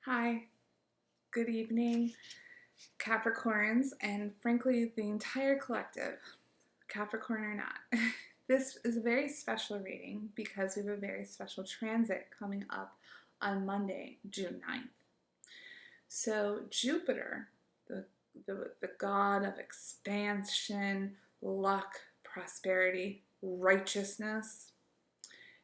Hi, good evening, Capricorns, and frankly, the entire collective, Capricorn or not. This is a very special reading because we have a very special transit coming up on Monday, June 9th. So, Jupiter, the god of expansion, luck, prosperity, righteousness,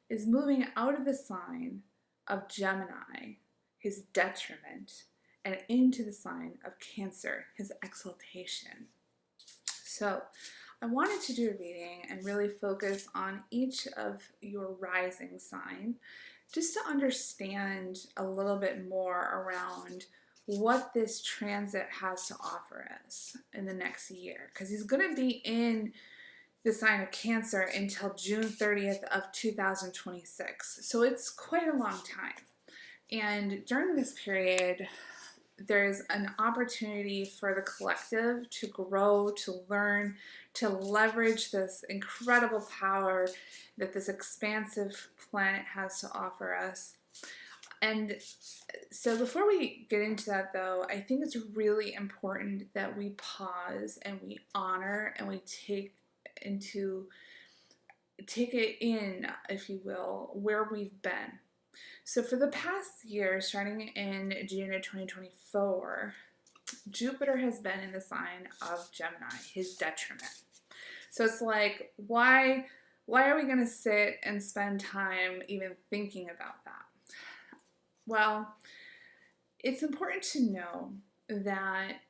is moving out of the sign of Gemini, his detriment, and into the sign of Cancer, his exaltation. So I wanted to do a reading and really focus on each of your rising sign just to understand a little bit more around what this transit has to offer us in the next year, because he's going to be in the sign of Cancer until June 30th of 2026. So it's quite a long time. And during this period, there's an opportunity for the collective to grow, to learn, to leverage this incredible power that this expansive planet has to offer us. And so before we get into that, though, I think it's really important that we pause and we honor and we take it in, if you will, where we've been. So for the past year, starting in June of 2024, Jupiter has been in the sign of Gemini, his detriment. So it's like, why are we going to sit and spend time even thinking about that? Well, it's important to know that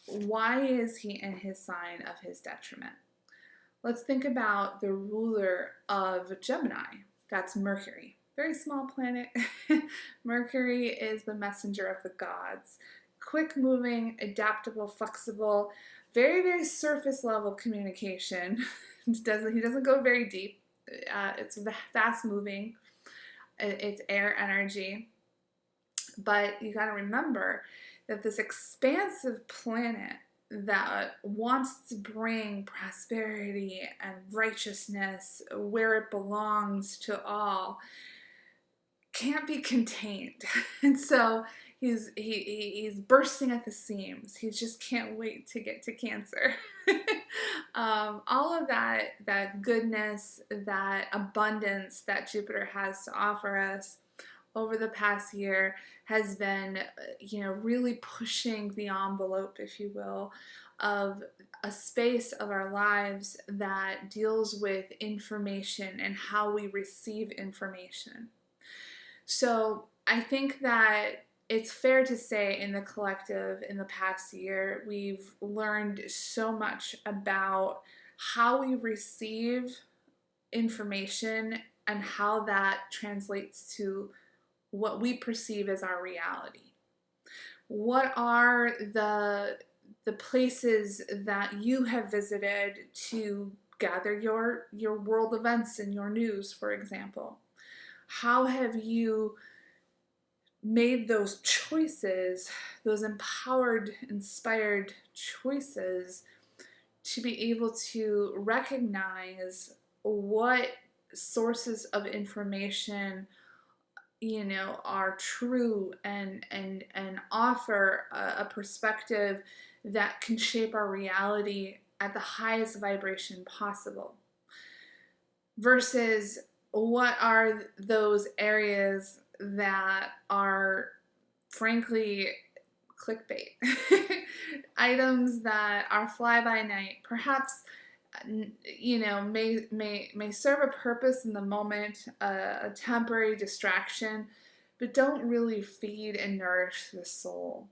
why is he in his sign of his detriment? Let's think about the ruler of Gemini. That's Mercury. Very small planet. Mercury is the messenger of the gods. Quick moving, adaptable, flexible, very, very surface level communication. He doesn't go very deep. It's fast moving. It's air energy. But you got to remember that this expansive planet that wants to bring prosperity and righteousness where it belongs to all can't be contained. And so he's bursting at the seams. He just can't wait to get to Cancer. All of that goodness, that abundance that Jupiter has to offer us over the past year has been, really pushing the envelope, if you will, of a space of our lives that deals with information and how we receive information. So I think that it's fair to say in the collective in the past year, we've learned so much about how we receive information and how that translates to what we perceive as our reality. What are the places that you have visited to gather your world events and your news, for example? How have you made those choices, those empowered, inspired choices, to be able to recognize what sources of information are true and offer a perspective that can shape our reality at the highest vibration possible, versus what are those areas that are frankly clickbait items that are fly by night, perhaps may serve a purpose in the moment, a temporary distraction, but don't really feed and nourish the soul.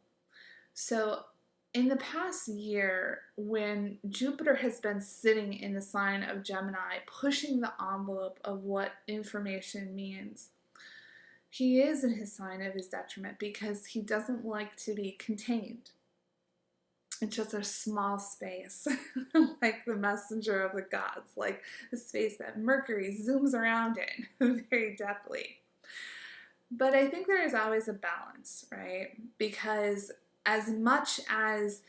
So in the past year, when Jupiter has been sitting in the sign of Gemini, pushing the envelope of what information means, he is in his sign of his detriment because he doesn't like to be contained. It's just a small space, like the messenger of the gods, like the space that Mercury zooms around in very deftly. But I think there is always a balance, right? Because as much as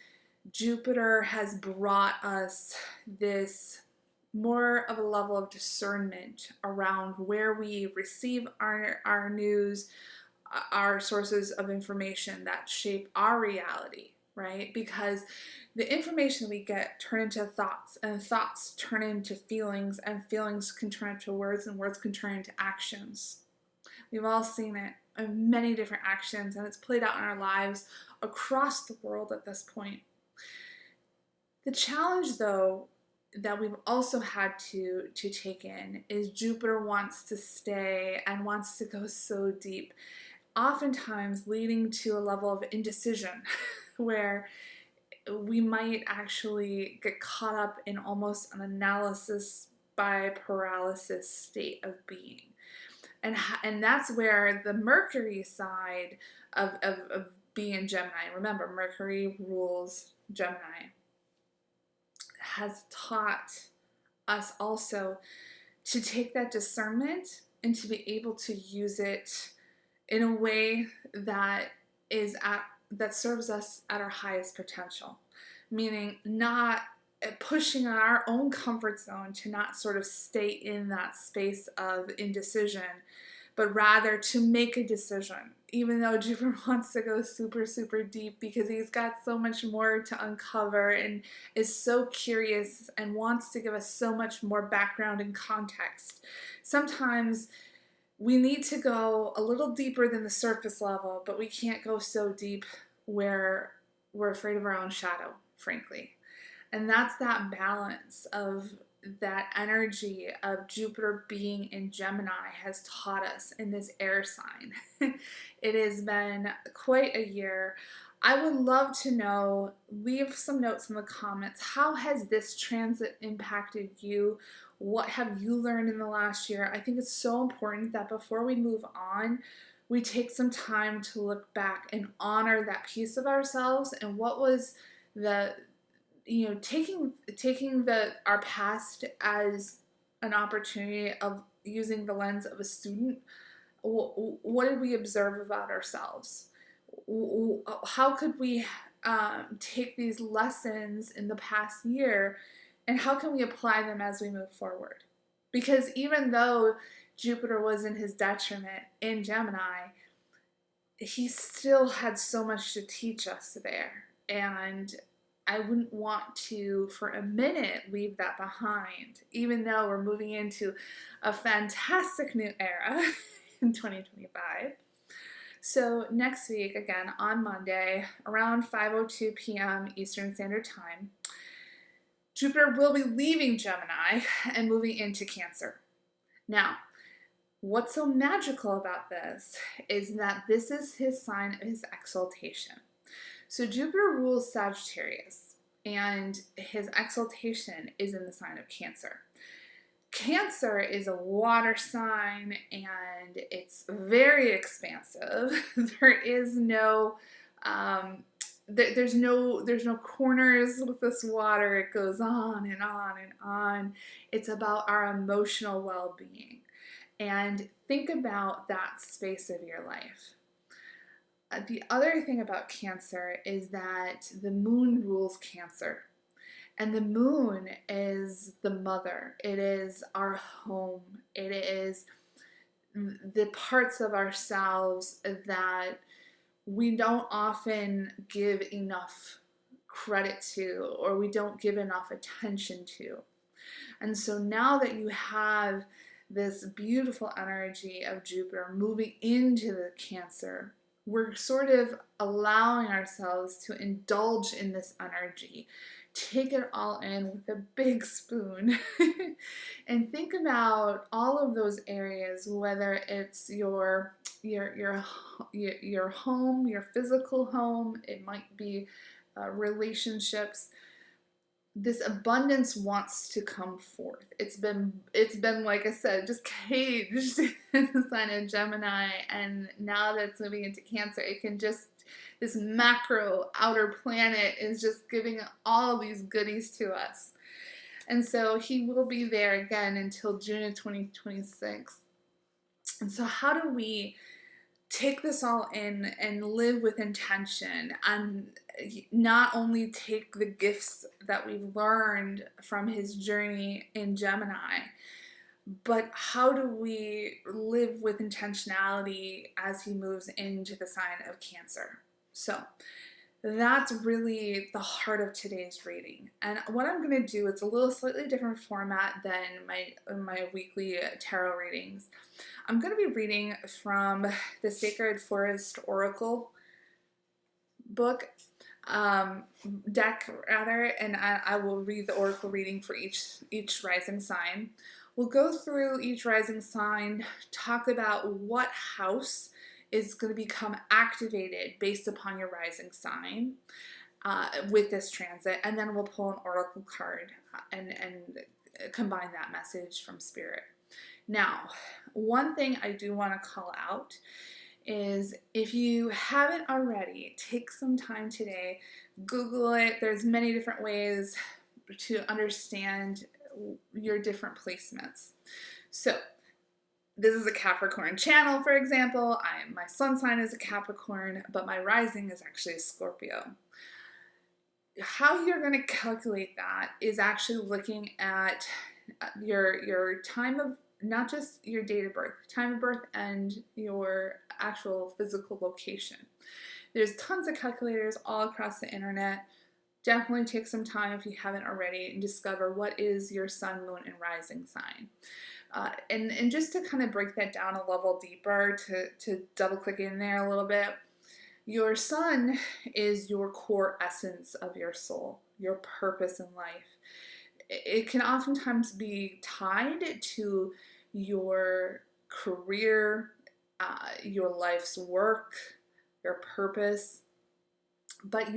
Jupiter has brought us this more of a level of discernment around where we receive our news, our sources of information that shape our reality, right? Because the information we get turn into thoughts, and thoughts turn into feelings, and feelings can turn into words, and words can turn into actions. We've all seen it in many different actions, and it's played out in our lives across the world at this point. The challenge, though, that we've also had to take in is Jupiter wants to stay and wants to go so deep, oftentimes leading to a level of indecision where we might actually get caught up in almost an analysis by paralysis state of being. And that's where the Mercury side of being Gemini, remember Mercury rules Gemini, has taught us also to take that discernment and to be able to use it in a way that serves us at our highest potential, meaning not pushing our own comfort zone to not sort of stay in that space of indecision, but rather to make a decision, even though Jupiter wants to go super, super deep because he's got so much more to uncover and is so curious and wants to give us so much more background and context. Sometimes we need to go a little deeper than the surface level, but we can't go so deep where we're afraid of our own shadow, frankly. And that's that balance of that energy of Jupiter being in Gemini has taught us in this air sign. It has been quite a year. I would love to know, leave some notes in the comments. How has this transit impacted you? What have you learned in the last year? I think it's so important that before we move on, we take some time to look back and honor that piece of ourselves and what was the, taking our past as an opportunity of using the lens of a student. What did we observe about ourselves? How could we take these lessons in the past year, and how can we apply them as we move forward? Because even though Jupiter was in his detriment in Gemini, he still had so much to teach us there. And I wouldn't want to, for a minute, leave that behind, even though we're moving into a fantastic new era in 2025. So next week, again, on Monday, around 5:02 p.m. Eastern Standard Time, Jupiter will be leaving Gemini and moving into Cancer. Now, what's so magical about this is that this is his sign of his exaltation. So Jupiter rules Sagittarius, and his exaltation is in the sign of Cancer. Cancer is a water sign, and it's very expansive. There is no there's no corners with this water. It goes on and on and on. It's about our emotional well-being. And think about that space of your life. The other thing about Cancer is that the moon rules Cancer. And the moon is the mother. It is our home. It is the parts of ourselves that we don't often give enough credit to, or we don't give enough attention to. And so now that you have this beautiful energy of Jupiter moving into the Cancer, we're sort of allowing ourselves to indulge in this energy. Take it all in with a big spoon and think about all of those areas, whether it's your home, your physical home, it might be relationships. This abundance wants to come forth. It's been, like I said, just caged in the sign of Gemini, and now that it's moving into Cancer, it can just, this macro outer planet is just giving all these goodies to us. And so he will be there again until June of 2026. And so how do we take this all in and live with intention, and not only take the gifts that we've learned from his journey in Gemini, but how do we live with intentionality as he moves into the sign of Cancer? So that's really the heart of today's reading. And what I'm going to do, it's a little slightly different format than my weekly tarot readings. I'm going to be reading from the Sacred Forest Oracle book, deck rather, and I will read the oracle reading for each rising sign. We'll go through each rising sign, talk about what house is going to become activated based upon your rising sign with this transit, and then we'll pull an oracle card and combine that message from Spirit. Now, one thing I do want to call out is, if you haven't already, take some time today, Google it. There's many different ways to understand your different placements. So this is a Capricorn channel, for example. My sun sign is a Capricorn, but my rising is actually a Scorpio. How you're going to calculate that is actually looking at your time of, not just your date of birth, time of birth, and your actual physical location. There's tons of calculators all across the internet. Definitely take some time, if you haven't already, and discover what is your sun, moon, and rising sign. And just to kind of break that down a level deeper, to double click in there a little bit, your sun is your core essence of your soul, your purpose in life. It can oftentimes be tied to your career, your life's work, your purpose, but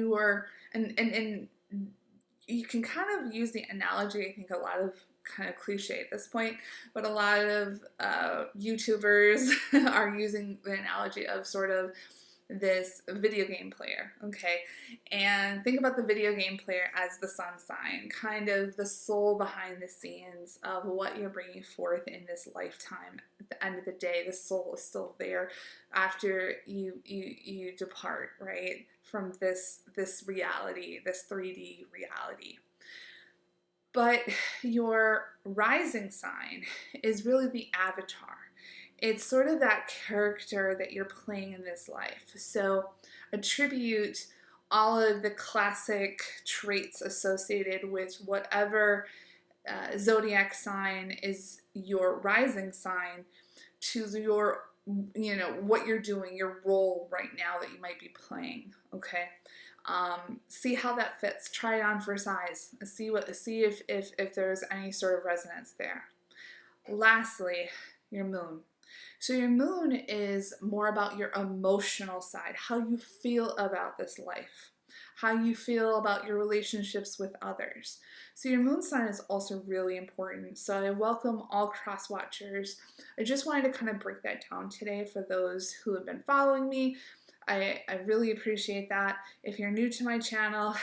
and you can kind of use the analogy, I think a lot of kind of cliche at this point, but a lot of YouTubers are using the analogy of sort of this video game player, okay? And think about the video game player as the sun sign, kind of the soul behind the scenes of what you're bringing forth in this lifetime. At the end of the day, the soul is still there after you depart, right, from this reality, this 3D reality. But your rising sign is really the avatar. It's sort of that character that you're playing in this life. So attribute all of the classic traits associated with whatever zodiac sign is your rising sign to your, what you're doing, your role right now that you might be playing, okay? See how that fits. Try it on for size. See if there's any sort of resonance there. Lastly, your moon. So your moon is more about your emotional side, how you feel about this life, how you feel about your relationships with others. So your moon sign is also really important. So I welcome all cross watchers. I just wanted to kind of break that down today for those who have been following me. I really appreciate that. If you're new to my channel,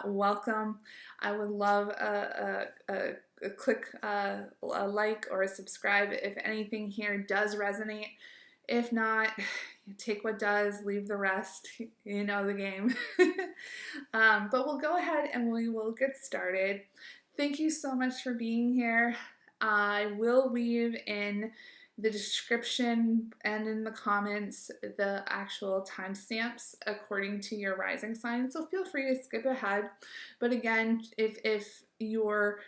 welcome. I would love a click a like or a subscribe if anything here does resonate. If not, take what does, leave the rest. You know the game. But we'll go ahead and we will get started. Thank you so much for being here. I will leave in the description and in the comments the actual timestamps according to your rising sign, so feel free to skip ahead. But again, if your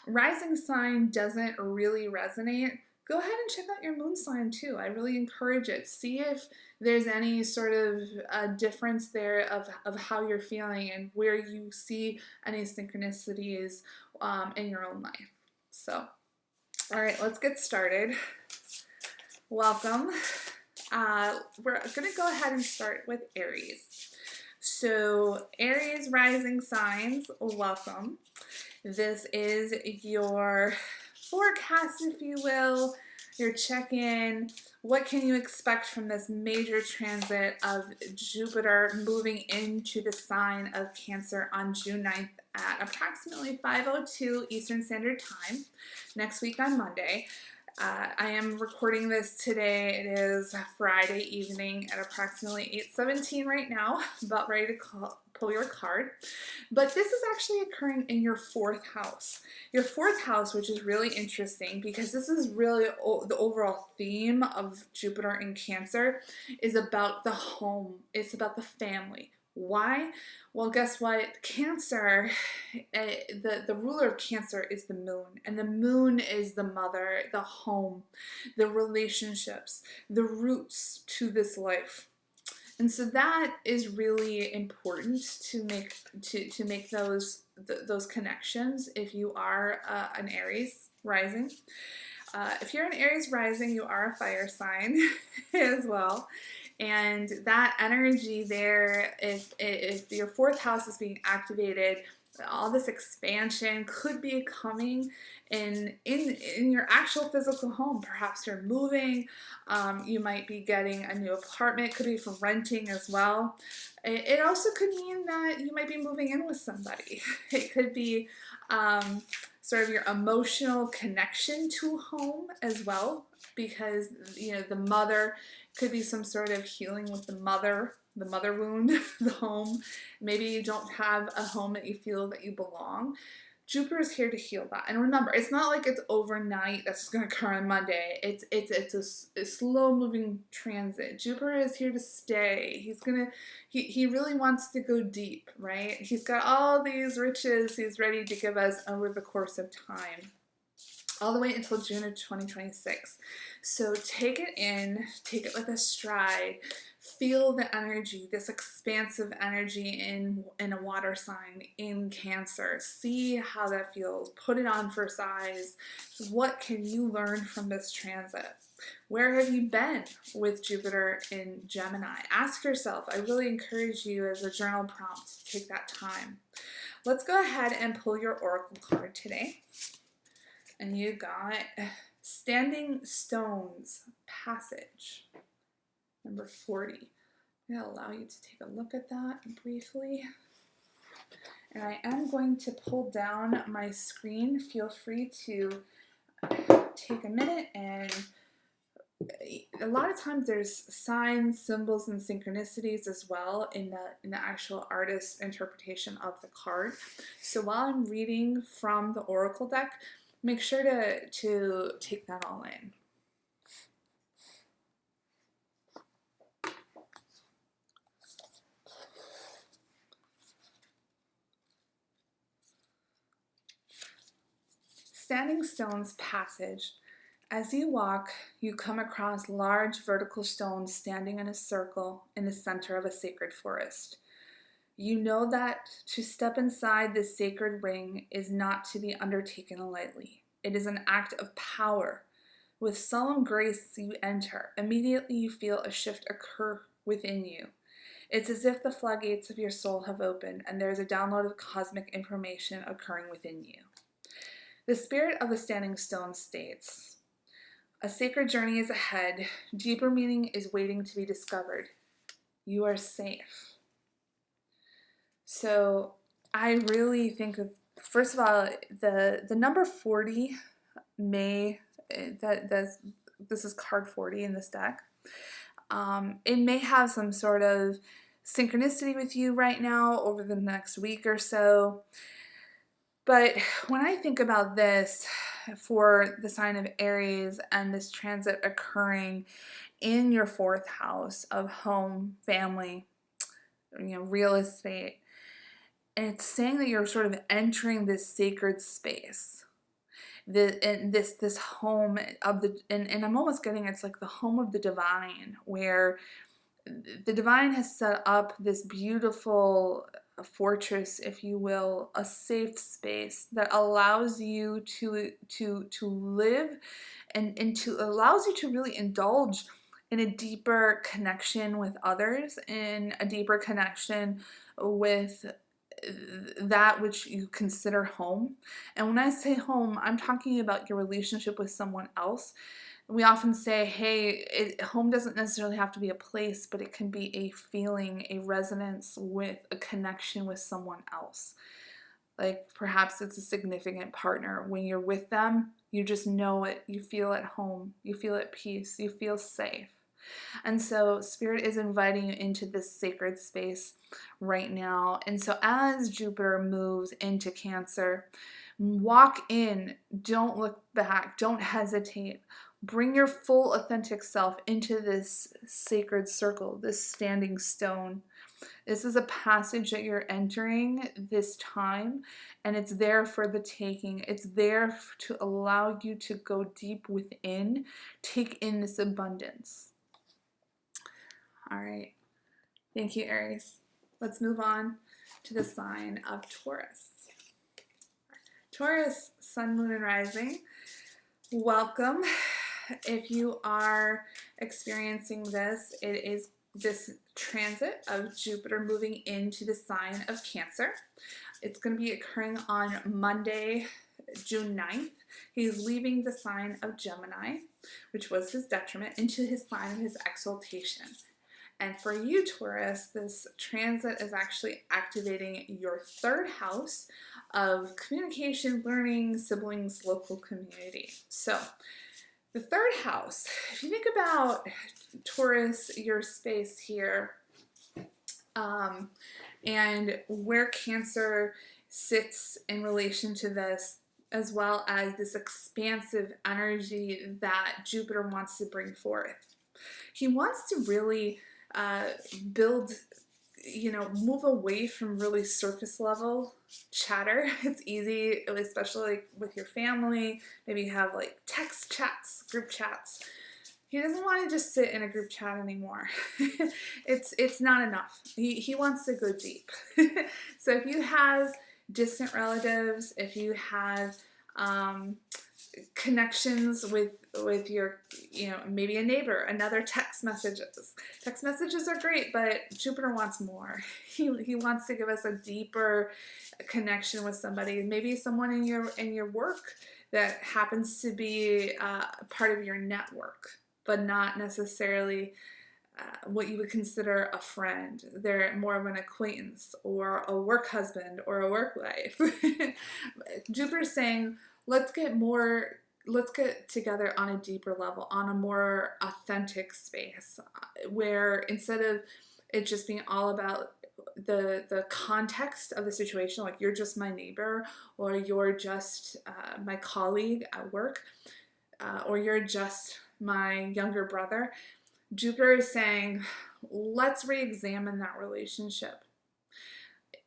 rising sign doesn't really resonate, go ahead and check out your moon sign too. I really encourage it. See if there's any sort of difference there of how you're feeling and where you see any synchronicities in your own life. So, all right, let's get started. Welcome. We're going to go ahead and start with Aries. So Aries rising signs, welcome. This is your forecast, if you will, your check-in. What can you expect from this major transit of Jupiter moving into the sign of Cancer on June 9th at approximately 5:02 Eastern Standard Time, next week on Monday. I am recording this today. It is Friday evening at approximately 8:17 right now, about ready to pull your card. But this is actually occurring in your 4th house. Your 4th house, which is really interesting because this is really the overall theme of Jupiter in Cancer, is about the home. It's about the family. Why? Well, guess what? Cancer, the ruler of Cancer is the moon, and the moon is the mother, the home, the relationships, the roots to this life. And so that is really important to make those connections if you are an Aries rising. If you're an Aries rising, you are a fire sign as well. And that energy there, if your 4th house is being activated, all this expansion could be coming in your actual physical home. Perhaps you're moving, you might be getting a new apartment, could be for renting as well. It also could mean that you might be moving in with somebody. It could be sort of your emotional connection to home as well, because the mother could be some sort of healing with the mother wound, the home. Maybe you don't have a home that you feel that you belong. Jupiter is here to heal that. And remember, it's not like it's overnight, that's just going to occur on Monday. It's a slow moving transit. Jupiter is here to stay. He really wants to go deep, right? He's got all these riches he's ready to give us over the course of time, all the way until June of 2026. So take it in, take it with a stride, feel the energy, this expansive energy in a water sign, in Cancer. See how that feels. Put it on for size. What can you learn from this transit? Where have you been with Jupiter in Gemini? Ask yourself. I really encourage you as a journal prompt to take that time. Let's go ahead and pull your oracle card today. And you got Standing Stones Passage, number 40. I'm going to allow you to take a look at that briefly. And I am going to pull down my screen. Feel free to take a minute, and a lot of times there's signs, symbols, and synchronicities as well in the actual artist's interpretation of the card. So while I'm reading from the oracle deck, make sure to take that all in. Standing Stones Passage. As you walk, you come across large vertical stones standing in a circle in the center of a sacred forest. You know that to step inside this sacred ring is not to be undertaken lightly. It is an act of power. With solemn grace you enter. Immediately you feel a shift occur within you. It's as if the floodgates of your soul have opened and there is a download of cosmic information occurring within you. The spirit of the Standing Stone states, a sacred journey is ahead. Deeper meaning is waiting to be discovered. You are safe. So I really think of, first of all, the number 40 this is card 40 in this deck. It may have some sort of synchronicity with you right now over the next week or so. But when I think about this for the sign of Aries and this transit occurring in your 4th house of home, family, real estate, and it's saying that you're sort of entering this sacred space, this home of the, and I'm almost getting it's like the home of the divine, where the divine has set up this beautiful fortress, if you will, a safe space that allows you to live and allows you to really indulge in a deeper connection with others, in a deeper connection with that which you consider home. And when I say home, I'm talking about your relationship with someone else. We often say, hey, home doesn't necessarily have to be a place, but it can be a feeling, a resonance with a connection with someone else. Like perhaps it's a significant partner. When you're with them, you just know it. You feel at home. You feel at peace. You feel safe. And so Spirit is inviting you into this sacred space right now. And so as Jupiter moves into Cancer, walk in, don't look back, don't hesitate. Bring your full authentic self into this sacred circle, this standing stone. This is a passage that you're entering this time, and it's there for the taking. It's there to allow you to go deep within, take in this abundance. All right. Thank you, Aries. Let's move on to the sign of Taurus. Taurus, sun, moon, and rising. Welcome. If you are experiencing this, it is this transit of Jupiter moving into the sign of Cancer. It's going to be occurring on Monday, June 9th. He's leaving the sign of Gemini, which was his detriment, into his sign of his exaltation. And for you, Taurus, this transit is actually activating your third house of communication, learning, siblings, local community. So the third house, if you think about Taurus, your space here, and where Cancer sits in relation to this, as well as this expansive energy that Jupiter wants to bring forth. He wants to really build, move away from really surface level chatter. It's easy, especially like with your family. Maybe you have like text chats, group chats. He doesn't want to just sit in a group chat anymore. It's not enough. He wants to go deep. So if you have distant relatives, if you have connections with your, maybe a neighbor, another text messages. Text messages are great, but Jupiter wants more. He wants to give us a deeper connection with somebody, maybe someone in your work that happens to be part of your network, but not necessarily what you would consider a friend. They're more of an acquaintance or a work husband or a work wife. Jupiter's saying, let's get together on a deeper level, on a more authentic space, where instead of it just being all about the context of the situation, like you're just my neighbor, or you're just my colleague at work, or you're just my younger brother, Jupiter is saying, let's re-examine that relationship.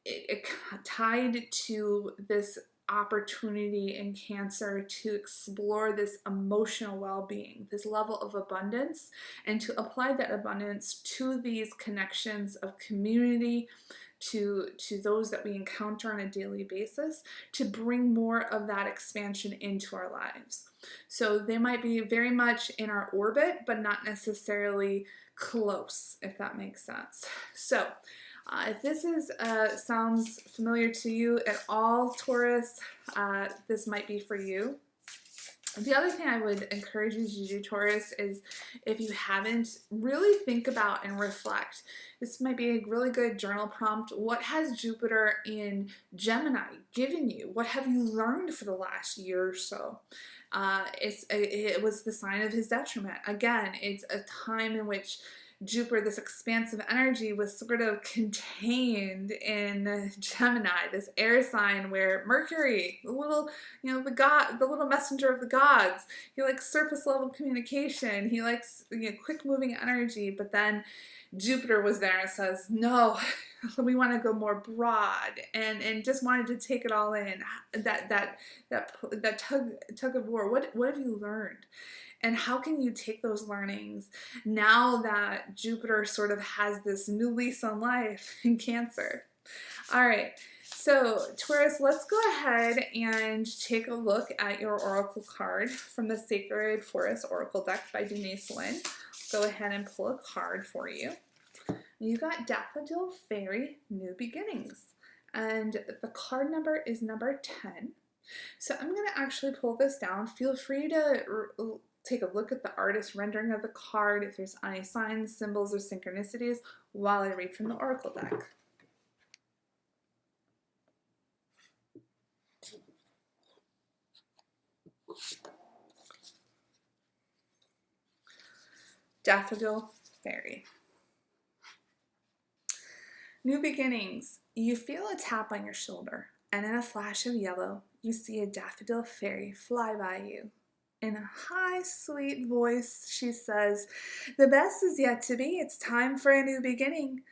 It tied to this opportunity in Cancer to explore this emotional well-being, this level of abundance, and to apply that abundance to these connections of community, to those that we encounter on a daily basis, to bring more of that expansion into our lives. So they might be very much in our orbit, but not necessarily close, if that makes sense. So if this sounds familiar to you at all, Taurus, this might be for you. The other thing I would encourage you to do, Taurus, is if you haven't, really think about and reflect. This might be a really good journal prompt. What has Jupiter in Gemini given you? What have you learned for the last year or so? It was the sign of his detriment. Again, it's a time in which Jupiter, this expansive energy, was sort of contained in Gemini, this air sign where Mercury, the little, the little messenger of the gods, he likes surface level communication, he likes quick moving energy, but then Jupiter was there and says, no, we want to go more broad, and just wanted to take it all in. That tug of war. What have you learned? And how can you take those learnings now that Jupiter sort of has this new lease on life in Cancer? All right, so Taurus, let's go ahead and take a look at your oracle card from the Sacred Forest Oracle deck by Denise Lynn. Go ahead and pull a card for you. You got Daffodil Fairy, New Beginnings. And the card number is number 10. So I'm going to actually pull this down. Feel free to take a look at the artist rendering of the card if there's any signs, symbols, or synchronicities while I read from the oracle deck. Daffodil Fairy. New beginnings. You feel a tap on your shoulder, and in a flash of yellow, you see a daffodil fairy fly by you. In a high, sweet voice, she says, "The best is yet to be. It's time for a new beginning."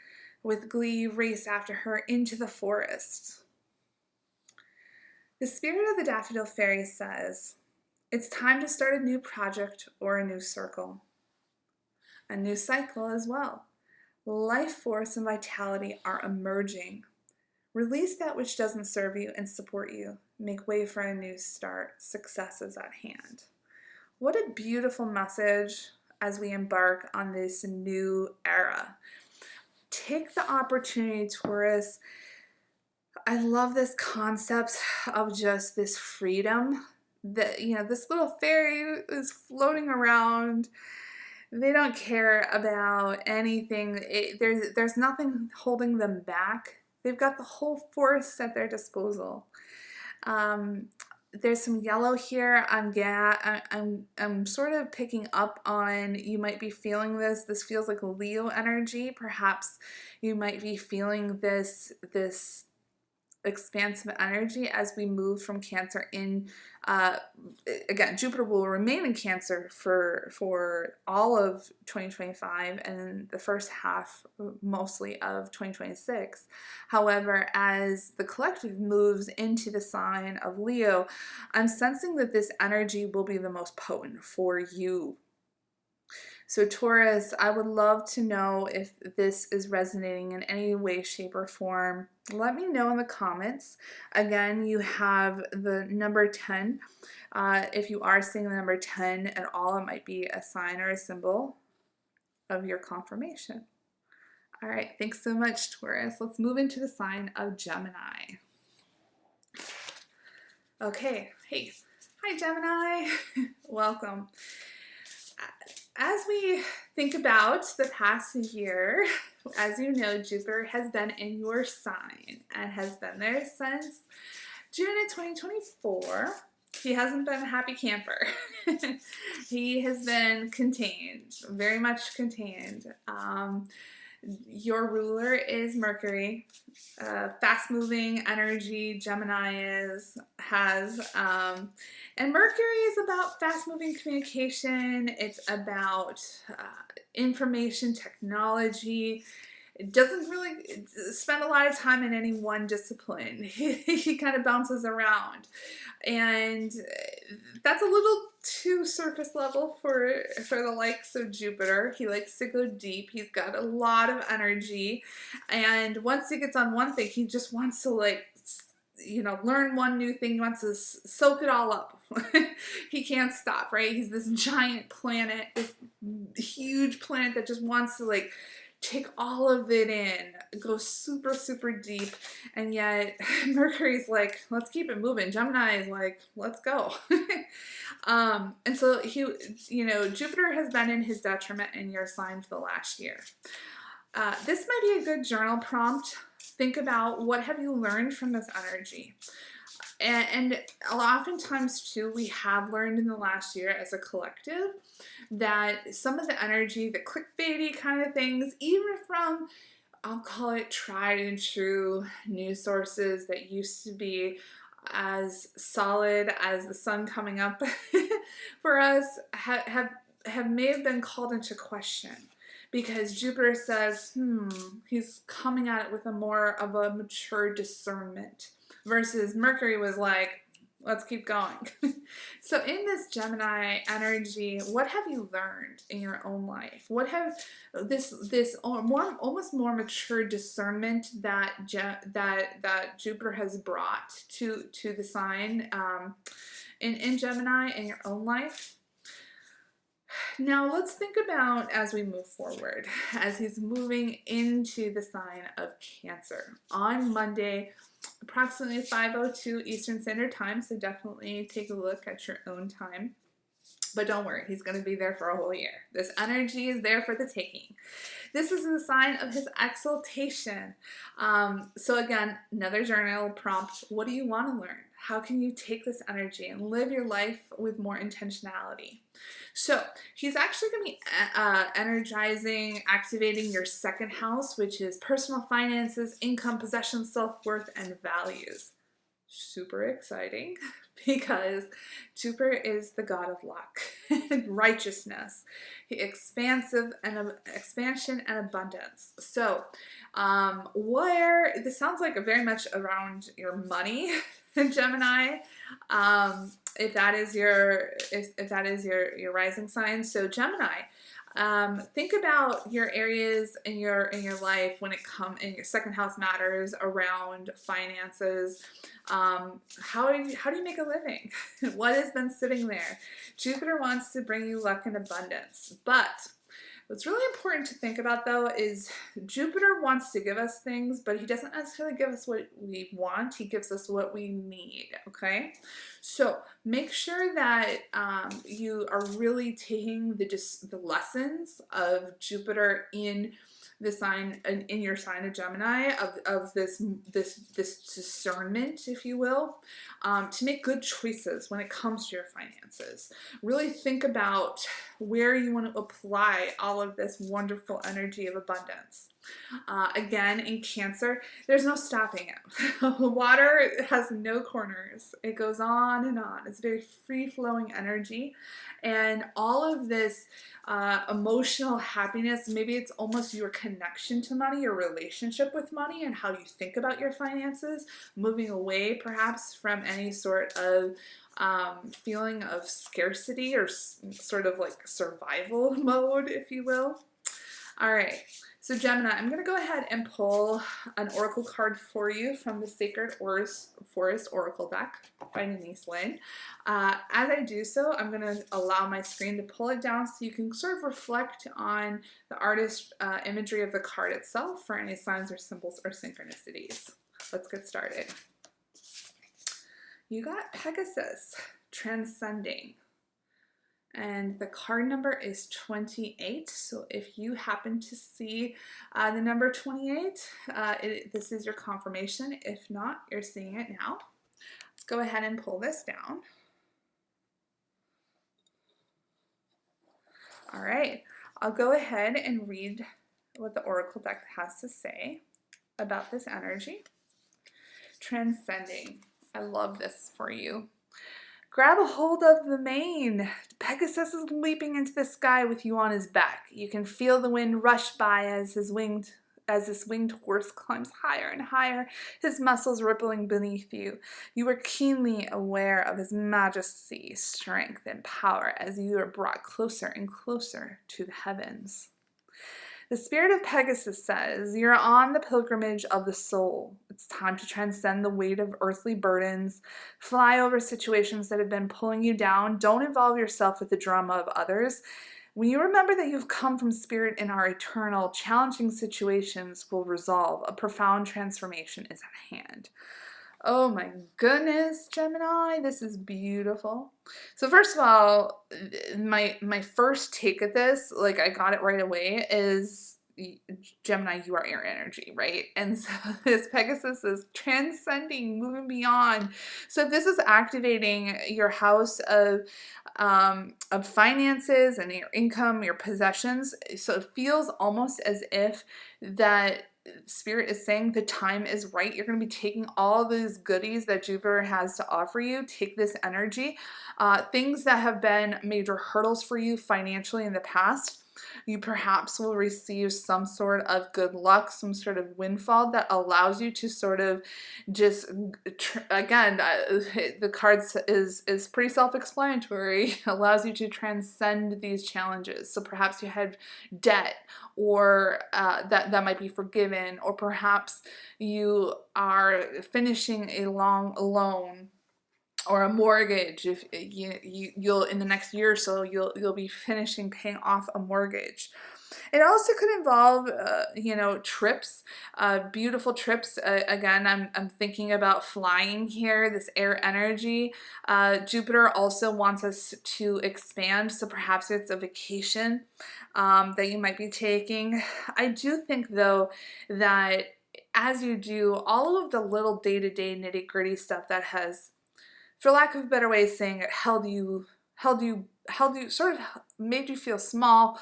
With glee, you race after her into the forest. The spirit of the daffodil fairy says, "It's time to start a new project or a new circle. A new cycle as well. Life force and vitality are emerging. Release that which doesn't serve you and support you. Make way for a new start. Success is at hand." What a beautiful message as we embark on this new era. Take the opportunity, Taurus. I love this concept of just this freedom that, this little fairy is floating around. They don't care about anything. There's nothing holding them back. They've got the whole forest at their disposal. There's some yellow here. I'm sort of picking up on, you might be feeling this. This feels like Leo energy. Perhaps you might be feeling this expansive energy as we move from Cancer in. Again, Jupiter will remain in Cancer for all of 2025 and the first half mostly of 2026. However, as the collective moves into the sign of Leo, I'm sensing that this energy will be the most potent for you. So Taurus, I would love to know if this is resonating in any way, shape, or form. Let me know in the comments. Again, you have the number 10. If you are seeing the number 10 at all, it might be a sign or a symbol of your confirmation. All right, thanks so much, Taurus. Let's move into the sign of Gemini. Okay, hey. Hi, Gemini. Welcome. As we think about the past year, as you know, Jupiter has been in your sign and has been there since June of 2024. He hasn't been a happy camper. He has been contained, very much contained. Your ruler is Mercury. Fast-moving energy, Gemini has. And Mercury is about fast-moving communication. It's about information technology. It doesn't really spend a lot of time in any one discipline. He kind of bounces around. And that's a little too surface level for the likes of Jupiter. He likes to go deep. He's got a lot of energy. And once he gets on one thing, he just wants to learn one new thing. He wants to soak it all up. He can't stop, right? He's this giant planet, this huge planet that just wants to take all of it in, go super, super deep. And yet Mercury's like, let's keep it moving. Gemini is like, let's go. And so Jupiter has been in his detriment in your sign for the last year. This might be a good journal prompt. Think about, what have you learned from this energy? And oftentimes too, we have learned in the last year as a collective that some of the energy, the clickbaity kind of things, even from, I'll call it tried and true news sources that used to be as solid as the sun coming up for us, may have been called into question. Because Jupiter says, he's coming at it with more of a mature discernment, versus Mercury was like, let's keep going. So in this Gemini energy, what have you learned in your own life? What have this almost more mature discernment that Jupiter has brought to the sign in Gemini in your own life? Now let's think about, as we move forward, as he's moving into the sign of Cancer on Monday, approximately 5:02 Eastern Standard Time, so definitely take a look at your own time. But don't worry, he's going to be there for a whole year. This energy is there for the taking. This is the sign of his exaltation. So again, another journal prompt. What do you want to learn? How can you take this energy and live your life with more intentionality? So he's actually going to be energizing, activating your second house, which is personal finances, income, possessions, self-worth, and values. Super exciting because Jupiter is the god of luck and righteousness, expansion and abundance. So where this sounds like very much around your money, Gemini, if that is your rising sign. So Gemini, think about your areas in your life when it comes in your second house matters around finances. How do you make a living? What has been sitting there? Jupiter wants to bring you luck and abundance, but what's really important to think about though is Jupiter wants to give us things, but he doesn't necessarily give us what we want. He gives us what we need, okay? So make sure that you are really taking the lessons of Jupiter in the sign, in your sign of Gemini, of this discernment, if you will, to make good choices when it comes to your finances. Really think about where you want to apply all of this wonderful energy of abundance. Again, in Cancer, there's no stopping it. Water has no corners. It goes on and on. It's very free-flowing energy. And all of this emotional happiness, maybe it's almost your connection to money, your relationship with money, and how you think about your finances, moving away perhaps from any sort of feeling of scarcity or sort of like survival mode, if you will. All right. So Gemini, I'm going to go ahead and pull an oracle card for you from the Sacred Forest Oracle deck by Denise Lynn. As I do so, I'm going to allow my screen to pull it down so you can sort of reflect on the artist imagery of the card itself for any signs or symbols or synchronicities. Let's get started. You got Pegasus, transcending. And the card number is 28. So if you happen to see the number 28, this is your confirmation. If not, you're seeing it now. Let's go ahead and pull this down. All right, I'll go ahead and read what the Oracle deck has to say about this energy. Transcending. I love this for you. Grab a hold of the mane. Pegasus is leaping into the sky with you on his back. You can feel the wind rush by as this winged horse climbs higher and higher, his muscles rippling beneath you. You are keenly aware of his majesty, strength, and power as you are brought closer and closer to the heavens. The spirit of Pegasus says, you're on the pilgrimage of the soul. It's time to transcend the weight of earthly burdens, fly over situations that have been pulling you down. Don't involve yourself with the drama of others. When you remember that you've come from spirit and are eternal, challenging situations will resolve. A profound transformation is at hand. Oh my goodness, Gemini, this is beautiful. So first of all, my first take at this, like I got it right away, is Gemini, you are air energy, right? And so this Pegasus is transcending, moving beyond. So this is activating your house of finances and your income, your possessions. So it feels almost as if that Spirit is saying the time is right. You're going to be taking all these goodies that Jupiter has to offer you. Take this energy. Things that have been major hurdles for you financially in the past, you perhaps will receive some sort of good luck, some sort of windfall that allows you to sort of just, again, the cards is pretty self-explanatory, allows you to transcend these challenges. So perhaps you had debt, or that might be forgiven, or perhaps you are finishing a long loan or a mortgage. If you'll in the next year or so, you'll be finishing paying off a mortgage. It also could involve, you know, trips, beautiful trips. Again, I'm thinking about flying here, this air energy. Jupiter also wants us to expand, so perhaps it's a vacation that you might be taking. I do think, though, that as you do all of the little day-to-day nitty-gritty stuff that has, for lack of a better way of saying it, held you, sort of made you feel small,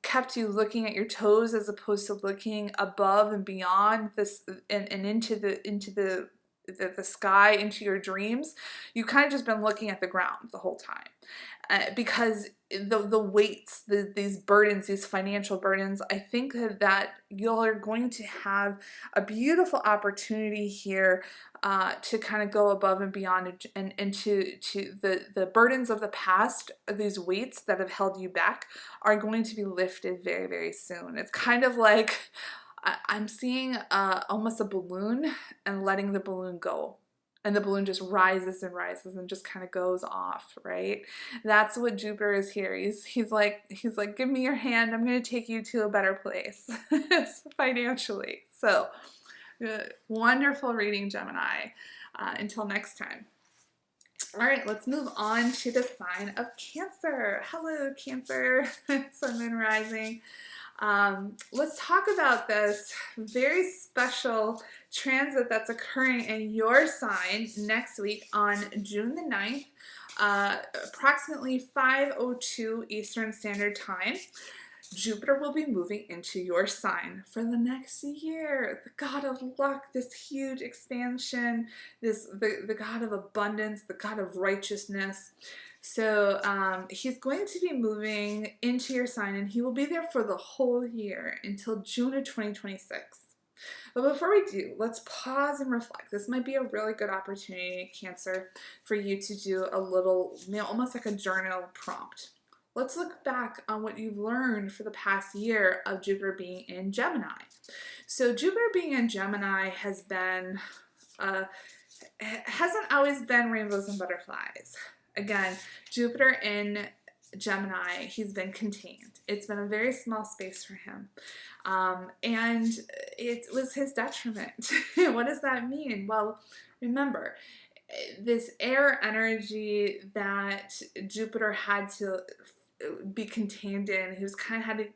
kept you looking at your toes as opposed to looking above and beyond this and into the sky, into your dreams. You kind of just been looking at the ground the whole time, because the weights, these burdens, these financial burdens, I think that you're going to have a beautiful opportunity here to kind of go above and beyond, and to the burdens of the past, these weights that have held you back, are going to be lifted very, very soon. It's kind of like I'm seeing almost a balloon and letting the balloon go. And the balloon just rises and rises and just kind of goes off, right? That's what Jupiter is here. He's like, give me your hand. I'm going to take you to a better place financially. So, wonderful reading, Gemini. Until next time. All right, let's move on to the sign of Cancer. Hello, Cancer. Sun, Moon, Rising. Let's talk about this very special transit that's occurring in your sign next week on June the 9th, approximately 5:02 Eastern Standard Time. Jupiter will be moving into your sign for the next year. The god of luck, this huge expansion, the god of abundance, the god of righteousness. So he's going to be moving into your sign, and he will be there for the whole year until June of 2026. But before we do, let's pause and reflect. This might be a really good opportunity, Cancer, for you to do a little, you know, almost like a journal prompt. Let's look back on what you've learned for the past year of Jupiter being in Gemini. So Jupiter being in Gemini has been, hasn't always been rainbows and butterflies. Again, Jupiter in Gemini, he's been contained. It's been a very small space for him. And it was his detriment. What does that mean? Well, remember, this air energy that Jupiter had to be contained in, he was kind of had to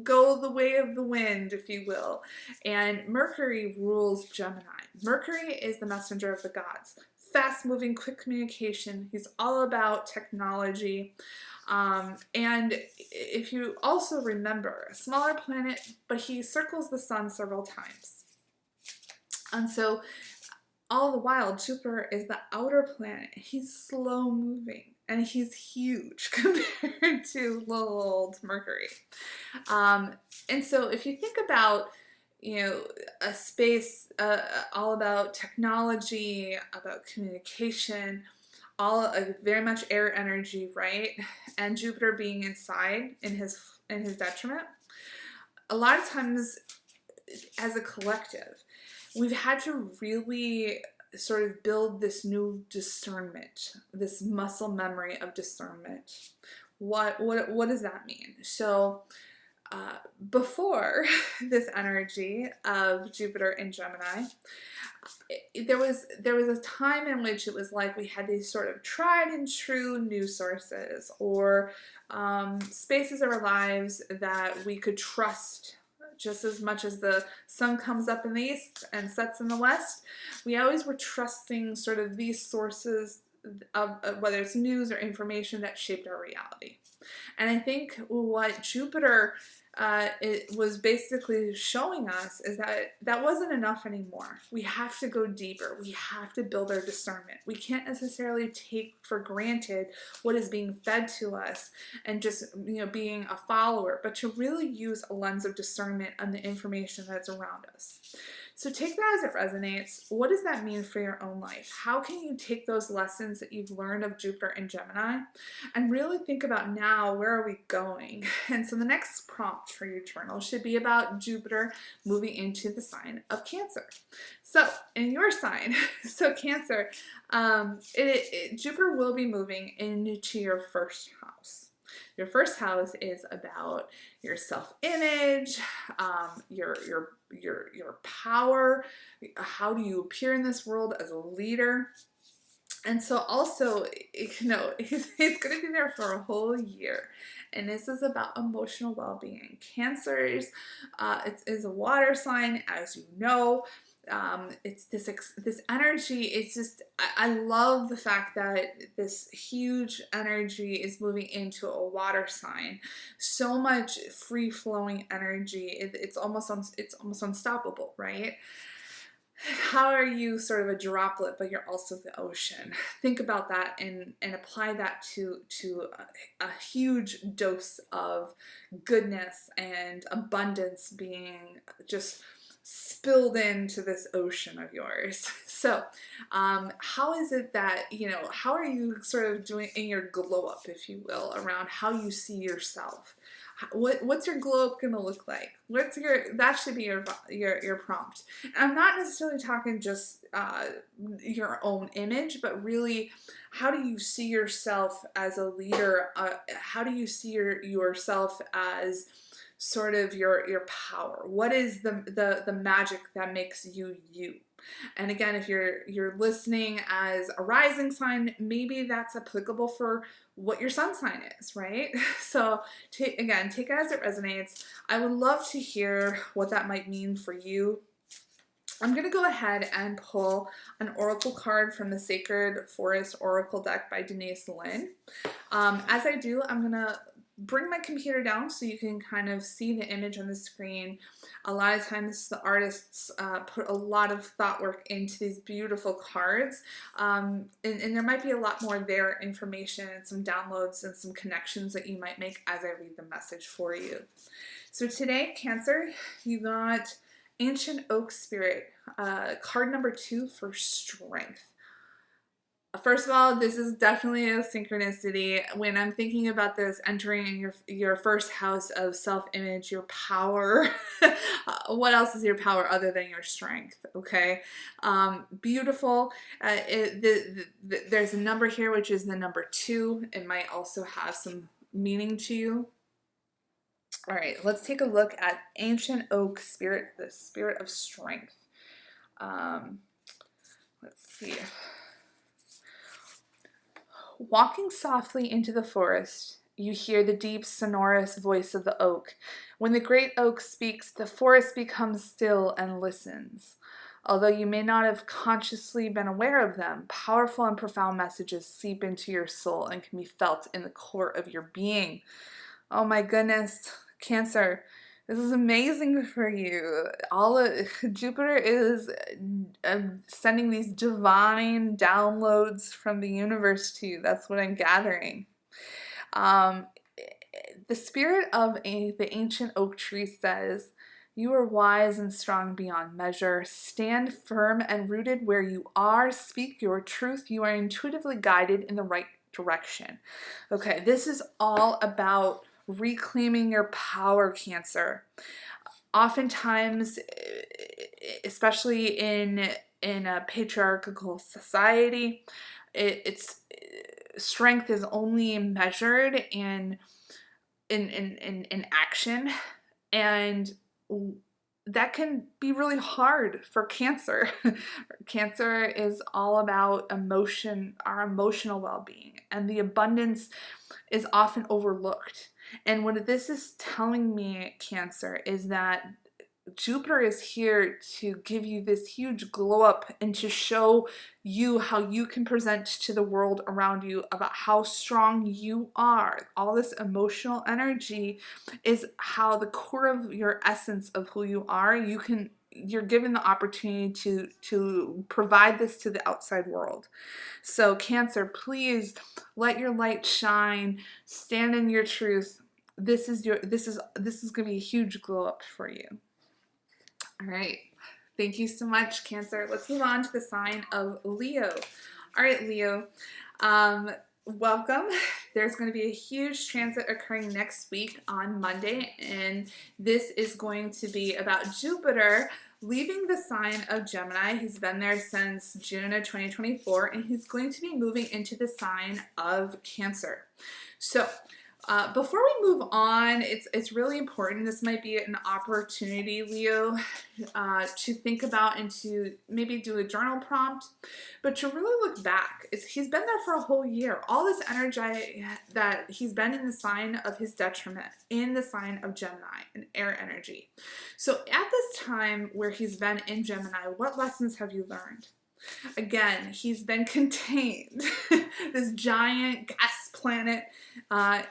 go the way of the wind, if you will. And Mercury rules Gemini. Mercury is the messenger of the gods. Fast-moving, quick communication. He's all about technology. And if you also remember, a smaller planet, but he circles the sun several times. And so all the while, Jupiter is the outer planet. He's slow moving and he's huge compared to little old Mercury. And so if you think about, you know, a space all about technology, about communication, all very much air energy, right? And Jupiter being inside in his detriment. A lot of times, as a collective, we've had to really sort of build this new discernment, this muscle memory of discernment. What does that mean? So before this energy of Jupiter in Gemini, there was a time in which it was like we had these sort of tried and true news sources, or spaces of our lives that we could trust just as much as the sun comes up in the east and sets in the west. We always were trusting sort of these sources of whether it's news or information that shaped our reality. And I think what Jupiter it was basically showing us is that that wasn't enough anymore. We have to go deeper. We have to build our discernment. We can't necessarily take for granted what is being fed to us and just, you know, being a follower, but to really use a lens of discernment on the information that's around us. So take that as it resonates. What does that mean for your own life? How can you take those lessons that you've learned of Jupiter and Gemini and really think about now, where are we going? And so the next prompt for your journal should be about Jupiter moving into the sign of Cancer. So in your sign, so Cancer, Jupiter will be moving into your first house. Your first house is about your self-image, your power. How do you appear in this world as a leader? And so also, you know, he's going to be there for a whole year. And this is about emotional well-being. Cancers, it is a water sign, as you know. It's this energy. It's just, I love the fact that this huge energy is moving into a water sign. So much free-flowing energy. It's almost unstoppable, right? How are you sort of a droplet, but you're also the ocean? Think about that and apply that to a huge dose of goodness and abundance being just spilled into this ocean of yours. So how is it that, you know, how are you sort of doing in your glow up, if you will, around how you see yourself? What's your glow up gonna look like? That should be your prompt. And I'm not necessarily talking just your own image, but really, how do you see yourself as a leader? How do you see yourself as sort of your power? What is the magic that makes you you? And again, if you're listening as a rising sign, maybe that's applicable for what your sun sign is, right? So again, take it as it resonates. I would love to hear what that might mean for you. I'm going to go ahead and pull an oracle card from the Sacred Forest Oracle deck by Denise Lynn. As I do, I'm going to bring my computer down so you can kind of see the image on the screen. A lot of times the artists put a lot of thought work into these beautiful cards, and there might be a lot more there information and some downloads and some connections that you might make as I read the message for you. So today, Cancer, you got Ancient Oak Spirit, card number 2 for strength. First of all, this is definitely a synchronicity. When I'm thinking about this, entering your first house of self-image, your power, what else is your power other than your strength, okay? Beautiful. There's a number here, which is the number 2. It might also have some meaning to you. All right, let's take a look at Ancient Oak Spirit, the spirit of strength. Let's see. Walking softly into the forest, you hear the deep, sonorous voice of the oak. When the great oak speaks, the forest becomes still and listens. Although you may not have consciously been aware of them, powerful and profound messages seep into your soul and can be felt in the core of your being. Oh my goodness, Cancer. This is amazing for you. Jupiter is sending these divine downloads from the universe to you. That's what I'm gathering. The spirit of the ancient oak tree says, "You are wise and strong beyond measure. Stand firm and rooted where you are. Speak your truth. You are intuitively guided in the right direction." Okay, this is all about reclaiming your power, Cancer. Oftentimes, especially in a patriarchal society, it's strength is only measured in action, and that can be really hard for Cancer. Cancer is all about emotion, our emotional well-being, and the abundance is often overlooked. And what this is telling me, Cancer, is that Jupiter is here to give you this huge glow up and to show you how you can present to the world around you about how strong you are. All this emotional energy is how the core of your essence of who you are. You're given the opportunity to provide this to the outside world. So Cancer, please let your light shine. Stand in your truth. This is going to be a huge glow up for you. All right. Thank you so much, Cancer. Let's move on to the sign of Leo. All right, Leo. Welcome. There's going to be a huge transit occurring next week on Monday, and this is going to be about Jupiter leaving the sign of Gemini. He's been there since June of 2024, and he's going to be moving into the sign of Cancer. So Before we move on, it's really important. This might be an opportunity, Leo, to think about and to maybe do a journal prompt, but to really look back. He's been there for a whole year. All this energy that he's been in the sign of his detriment, in the sign of Gemini, an air energy. So at this time where he's been in Gemini, what lessons have you learned? Again, he's been contained, this giant gas planet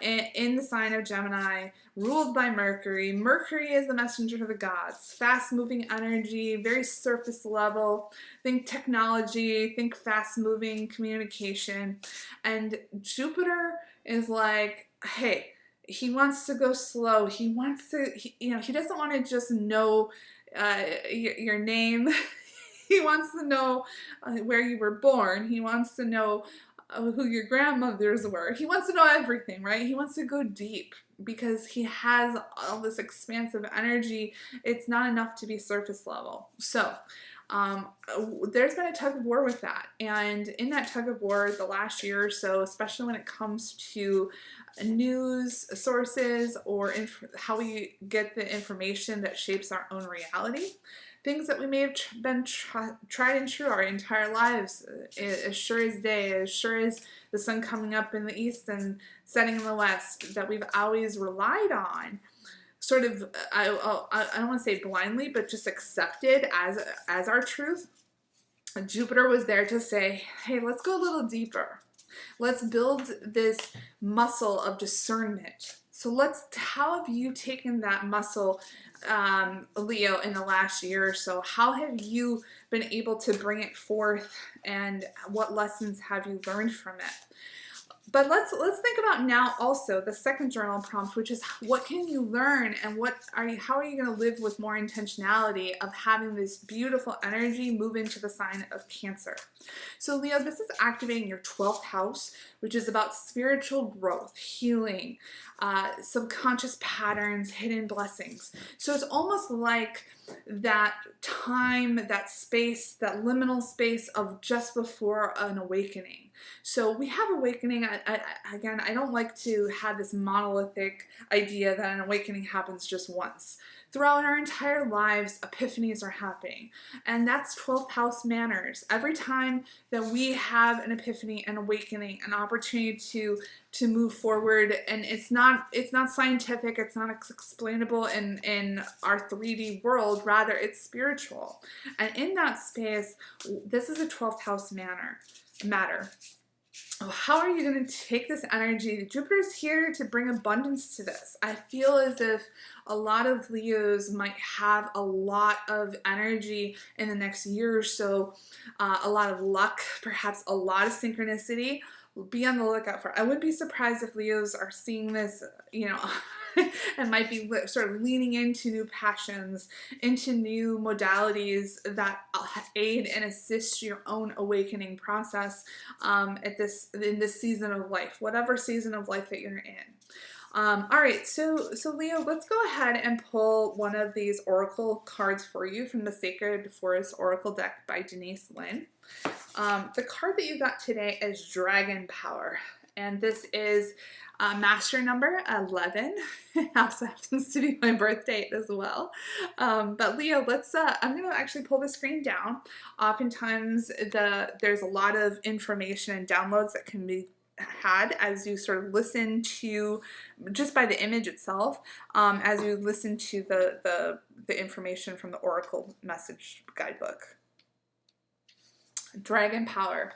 in the sign of Gemini, ruled by Mercury. Mercury is the messenger to the gods, fast-moving energy, very surface level. Think technology, think fast-moving communication. And Jupiter is like, hey, he wants to go slow. He wants to, he doesn't want to just know your name. He wants to know where you were born. He wants to know who your grandmothers were. He wants to know everything, right? He wants to go deep because he has all this expansive energy. It's not enough to be surface level. So there's been a tug of war with that. And in that tug of war, the last year or so, especially when it comes to news sources or how we get the information that shapes our own reality, things that we may have been tried and true our entire lives, as sure as day, as sure as the sun coming up in the east and setting in the west, that we've always relied on, sort of, I don't want to say blindly, but just accepted as our truth. Jupiter was there to say, hey, let's go a little deeper. Let's build this muscle of discernment. So how have you taken that muscle, Leo, in the last year or so? How have you been able to bring it forth, and what lessons have you learned from it? But let's think about now also the second journal prompt, which is what can you learn, and how are you going to live with more intentionality of having this beautiful energy move into the sign of Cancer? So Leo, this is activating your 12th house, which is about spiritual growth, healing, subconscious patterns, hidden blessings. So it's almost like that time, that space, that liminal space of just before an awakening. So we have awakening. Again, I don't like to have this monolithic idea that an awakening happens just once. Throughout our entire lives, epiphanies are happening. And that's 12th house manners. Every time that we have an epiphany, an awakening, an opportunity to move forward, and it's not scientific, it's not explainable in our 3D world, rather it's spiritual. And in that space, this is a 12th house matter. How are you going to take this energy? Jupiter's here to bring abundance to this. I feel as if a lot of Leos might have a lot of energy in the next year or so, a lot of luck, perhaps a lot of synchronicity. Be on the lookout for. I wouldn't be surprised if Leos are seeing this, and might be sort of leaning into new passions, into new modalities that aid and assist your own awakening process in this season of life, whatever season of life that you're in. All right, so Leo, let's go ahead and pull one of these oracle cards for you from the Sacred Forest Oracle deck by Denise Lynn. The card that you got today is Dragon Power, and this is master number 11. It also happens to be my birth date as well. But Leo, I'm going to actually pull the screen down. Oftentimes there's a lot of information and downloads that can be had as you sort of listen to, just by the image itself, as you listen to the information from the Oracle message guidebook. Dragon Power.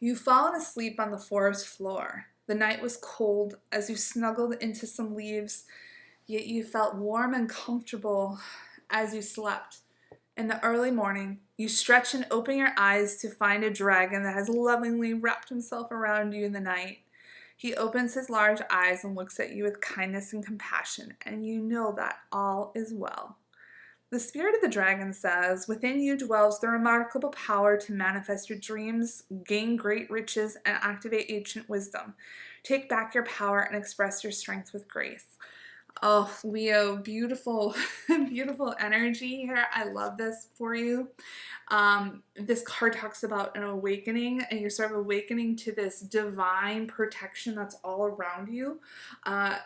You've fallen asleep on the forest floor. The night was cold as you snuggled into some leaves, yet you felt warm and comfortable as you slept. In the early morning, you stretch and open your eyes to find a dragon that has lovingly wrapped himself around you in the night. He opens his large eyes and looks at you with kindness and compassion, and you know that all is well. The spirit of the dragon says, within you dwells the remarkable power to manifest your dreams, gain great riches, and activate ancient wisdom. Take back your power and express your strength with grace. Oh, Leo, beautiful, beautiful energy here. I love this for you. This card talks about an awakening, and you're sort of awakening to this divine protection that's all around you.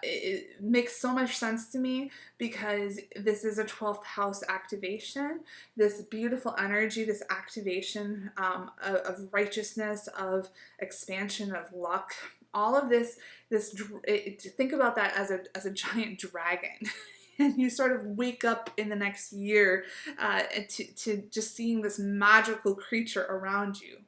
It makes so much sense to me because this is a 12th house activation. This beautiful energy, this activation of righteousness, of expansion, of luck. All of this, think about that as a giant dragon. And you sort of wake up in the next year to just seeing this magical creature around you.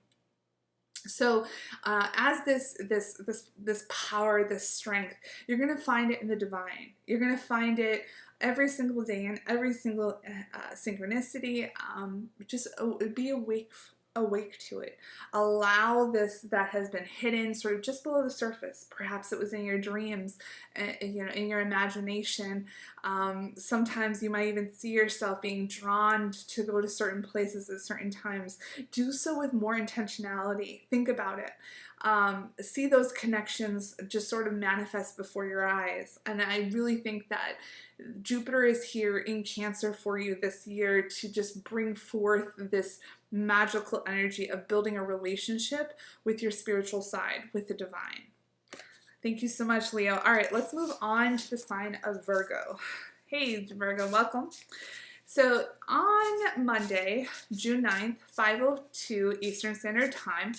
So as this power, this strength, you're going to find it in the divine. You're going to find it every single day in every single synchronicity. Just be awake to it. Allow this that has been hidden sort of just below the surface. Perhaps it was in your dreams, you know, in your imagination. Sometimes you might even see yourself being drawn to go to certain places at certain times. Do so with more intentionality. Think about it. See those connections just sort of manifest before your eyes. And I really think that Jupiter is here in Cancer for you this year to just bring forth this magical energy of building a relationship with your spiritual side, with the divine. Thank you so much, Leo. All right, let's move on to the sign of Virgo. Hey, Virgo, welcome. So on Monday, June 9th, 5:02 Eastern Standard Time,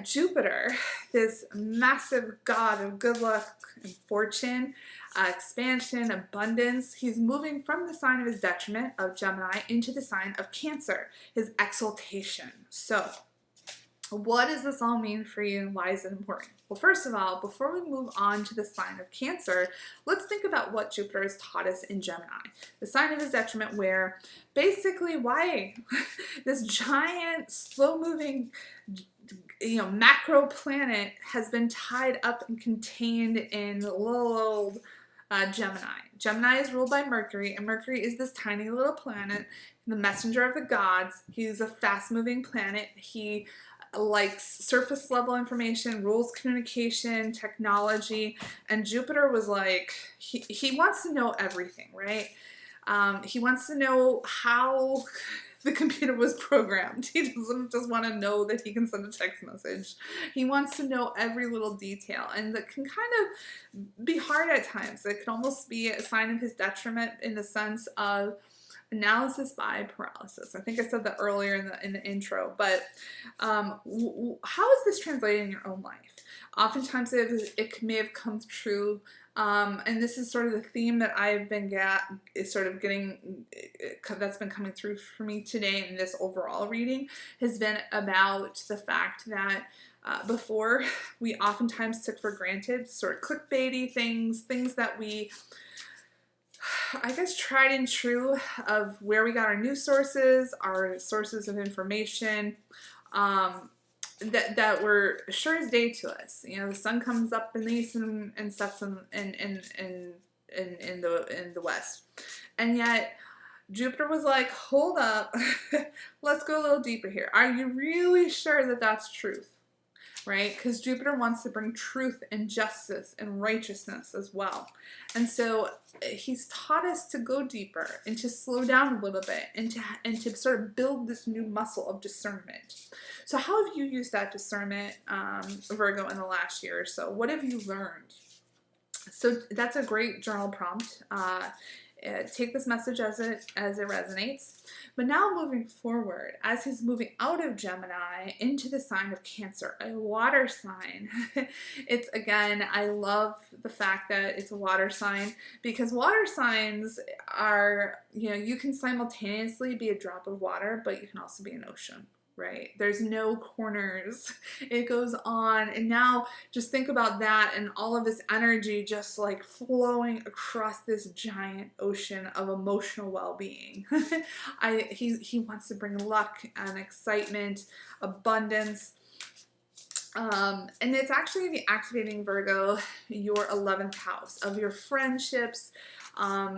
Jupiter, this massive god of good luck and fortune, expansion, abundance, he's moving from the sign of his detriment of Gemini into the sign of Cancer, his exaltation. So what does this all mean for you, and why is it important? Well, first of all, before we move on to the sign of Cancer, let's think about what Jupiter has taught us in Gemini, the sign of his detriment, where basically why this giant, slow-moving, you know, macro planet has been tied up and contained in little old Gemini. Gemini is ruled by Mercury, and Mercury is this tiny little planet, the messenger of the gods. He's a fast-moving planet. He likes surface level information, rules communication, technology, and Jupiter was like, he wants to know everything, right? He wants to know how the computer was programmed. He doesn't just want to know that he can send a text message. He wants to know every little detail, and that can kind of be hard at times. It can almost be a sign of his detriment in the sense of analysis by paralysis. I think I said that earlier in the intro, but how is this translated in your own life? Oftentimes it may have come true, and this is sort of the theme that I've been that's been coming through for me today in this overall reading, has been about the fact that before we oftentimes took for granted sort of clickbaity things that we, I guess, tried and true of where we got our news sources, our sources of information, that were sure as day to us. You know, the sun comes up in the east and sets in the west, and yet Jupiter was like, hold up, let's go a little deeper here. Are you really sure that that's truth? Right? Because Jupiter wants to bring truth and justice and righteousness as well. And so he's taught us to go deeper and to slow down a little bit and to sort of build this new muscle of discernment. So how have you used that discernment, Virgo, in the last year or so? What have you learned? So that's a great journal prompt. Take this message as it resonates. But now moving forward, as he's moving out of Gemini into the sign of Cancer, a water sign. It's, again, I love the fact that it's a water sign, because water signs are, you know, you can simultaneously be a drop of water, but you can also be an ocean. Right? There's no corners. It goes on. And now just think about that and all of this energy just like flowing across this giant ocean of emotional well-being. He wants to bring luck and excitement, abundance. And it's actually the activating, Virgo, your 11th house of your friendships,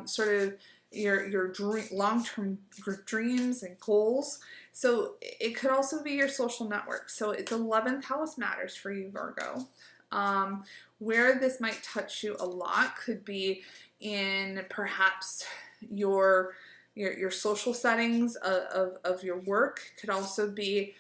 sort of your long-term dreams and goals. So it could also be your social network. So it's 11th house matters for you, Virgo. Where this might touch you a lot could be in perhaps your social settings of your work. Could also be,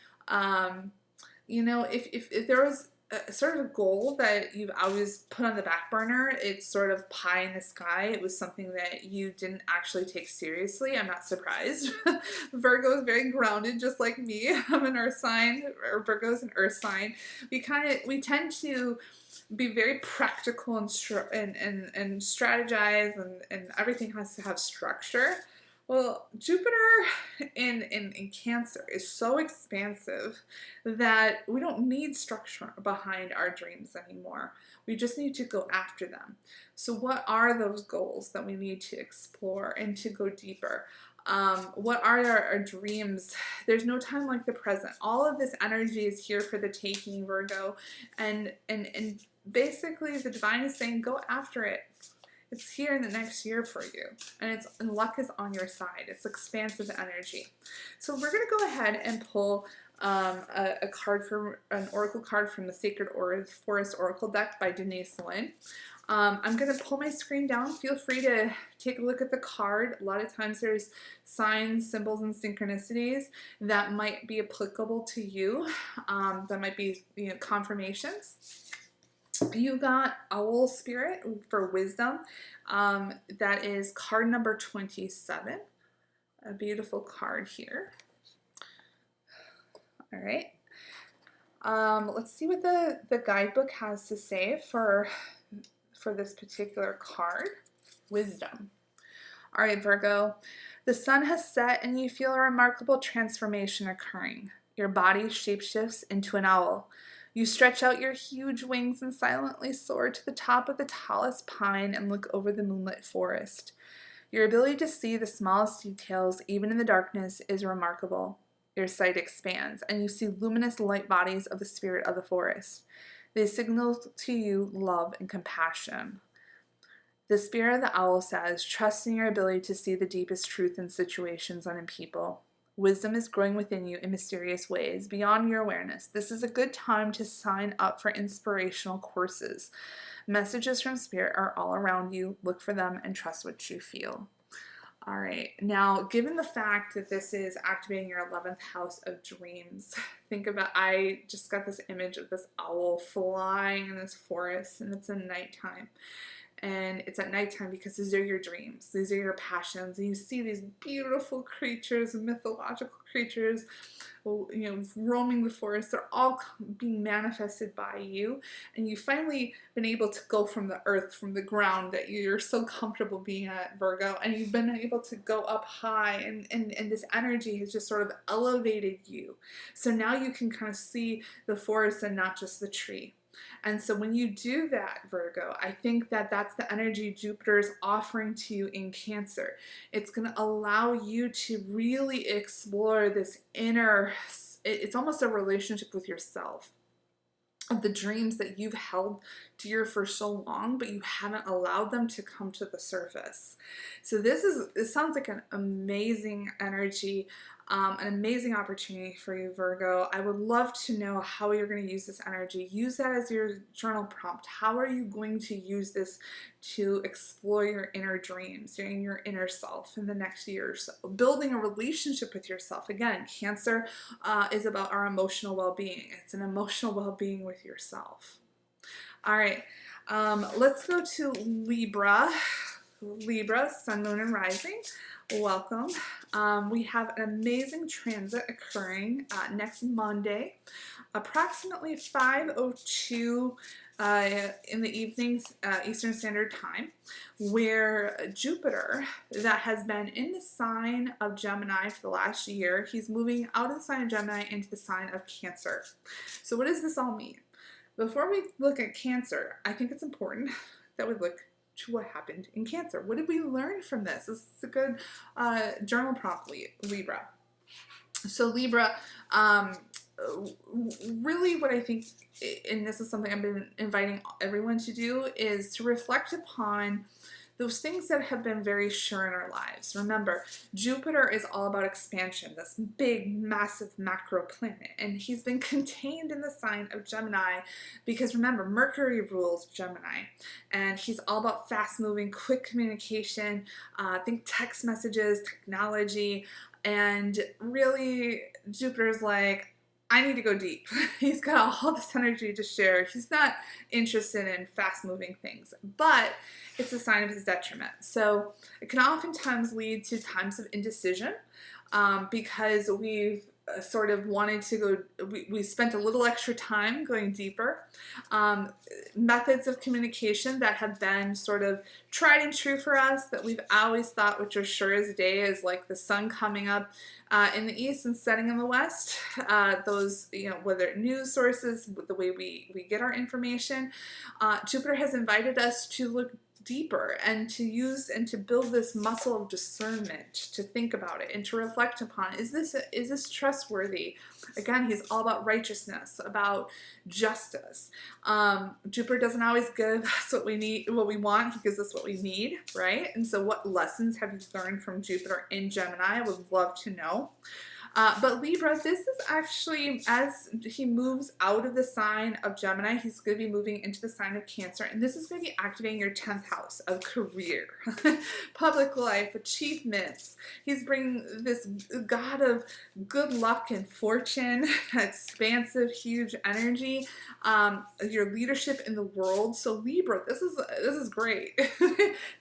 you know, if there was a sort of a goal that you've always put on the back burner, it's sort of pie in the sky. It was something that you didn't actually take seriously. I'm not surprised. Virgo is very grounded, just like me. I'm an earth sign, or Virgo is an earth sign. We tend to be very practical and strategize, and everything has to have structure. Well, Jupiter in Cancer is so expansive that we don't need structure behind our dreams anymore. We just need to go after them. So what are those goals that we need to explore and to go deeper? What are our dreams? There's no time like the present. All of this energy is here for the taking, Virgo, and basically the divine is saying, go after it. It's here in the next year for you, and luck is on your side. It's expansive energy. So we're going to go ahead and pull a card from an oracle card from the Sacred Forest Oracle deck by Denise Lynn. I'm going to pull my screen down. Feel free to take a look at the card. A lot of times there's signs, symbols, and synchronicities that might be applicable to you. That might be, you know, confirmations. You got Owl Spirit for wisdom. That is card number 27. A beautiful card here. All right. Let's see what the guidebook has to say for this particular card. Wisdom. All right, Virgo. The sun has set and you feel a remarkable transformation occurring. Your body shapeshifts into an owl. You stretch out your huge wings and silently soar to the top of the tallest pine and look over the moonlit forest. Your ability to see the smallest details, even in the darkness, is remarkable. Your sight expands, and you see luminous light bodies of the spirit of the forest. They signal to you love and compassion. The spirit of the owl says, trust in your ability to see the deepest truth in situations and in people. Wisdom is growing within you in mysterious ways, beyond your awareness. This is a good time to sign up for inspirational courses. Messages from Spirit are all around you. Look for them and trust what you feel. All right. Now, given the fact that this is activating your 11th house of dreams, think about, I just got this image of this owl flying in this forest, and it's in nighttime. And it's at nighttime because these are your dreams. These are your passions. And you see these beautiful creatures, mythological creatures, you know, roaming the forest. They're all being manifested by you. And you've finally been able to go from the earth, from the ground that you're so comfortable being at, Virgo. And you've been able to go up high. And this energy has just sort of elevated you. So now you can kind of see the forest and not just the tree. And so when you do that, Virgo, I think that that's the energy Jupiter is offering to you in Cancer. It's going to allow you to really explore this inner, it's almost a relationship with yourself, of the dreams that you've held dear for so long, but you haven't allowed them to come to the surface. So this sounds like an amazing energy, an amazing opportunity for you, Virgo. I would love to know how you're going to use this energy. Use that as your journal prompt. How are you going to use this to explore your inner dreams, your inner self in the next year or so? Building a relationship with yourself. Again, Cancer is about our emotional well-being. It's an emotional well-being with yourself. All right, let's go to Libra. Libra, Sun, Moon, and Rising. Welcome. We have an amazing transit occurring next Monday, approximately 5:02 in the evenings, Eastern Standard Time, where Jupiter, that has been in the sign of Gemini for the last year, he's moving out of the sign of Gemini into the sign of Cancer. So what does this all mean? Before we look at Cancer, I think it's important that we look to what happened in Cancer. What did we learn from this? This is a good journal prompt, Libra. So Libra, really what I think, and this is something I've been inviting everyone to do, is to reflect upon those things that have been very sure in our lives. Remember, Jupiter is all about expansion, this big, massive macro planet, and he's been contained in the sign of Gemini because remember, Mercury rules Gemini, and he's all about fast-moving, quick communication, think text messages, technology, and really, Jupiter's like, I need to go deep. He's got all this energy to share. He's not interested in fast-moving things, but it's a sign of his detriment. So it can oftentimes lead to times of indecision because we've sort of wanted to go, we spent a little extra time going deeper. Methods of communication that have been sort of tried and true for us that we've always thought, which are sure as day, is like the sun coming up in the east and setting in the west. Those, you know, whether news sources, the way we get our information, Jupiter has invited us to look deeper and to use and to build this muscle of discernment, to think about it and to reflect upon, is this trustworthy? Again, he's all about righteousness, about justice. Jupiter doesn't always give us what we need, what we want. He gives us what we need, right? And so what lessons have you learned from Jupiter in Gemini? I would love to know. But Libra, this is actually, as he moves out of the sign of Gemini, he's going to be moving into the sign of Cancer, and this is going to be activating your 10th house of career, public life, achievements. He's bringing this god of good luck and fortune, expansive, huge energy, your leadership in the world. So Libra, this is great.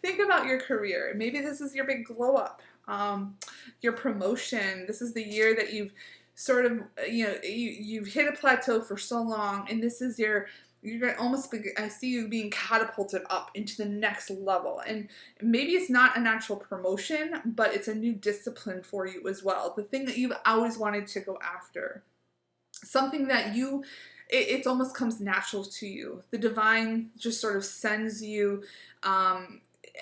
Think about your career. Maybe this is your big glow up. Your promotion. This is the year that you've sort of, you know, you've hit a plateau for so long, and this is you're going to almost be, I see you being catapulted up into the next level. And maybe it's not an actual promotion, but it's a new discipline for you as well. The thing that you've always wanted to go after. Something that it almost comes natural to you. The divine just sort of sends you,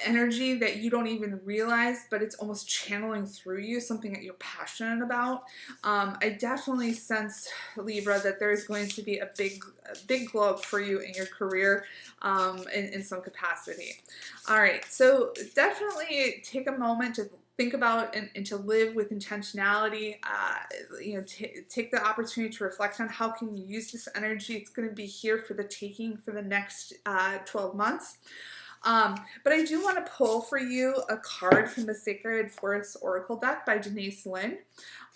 energy that you don't even realize, but it's almost channeling through you, something that you're passionate about. I definitely sense, Libra, that there's going to be a big glow up for you in your career in some capacity. All right, so definitely take a moment to think about and to live with intentionality. You know, take the opportunity to reflect on how can you use this energy. It's going to be here for the taking for the next 12 months. But I do want to pull for you a card from the Sacred Forest Oracle deck by Denise Lynn.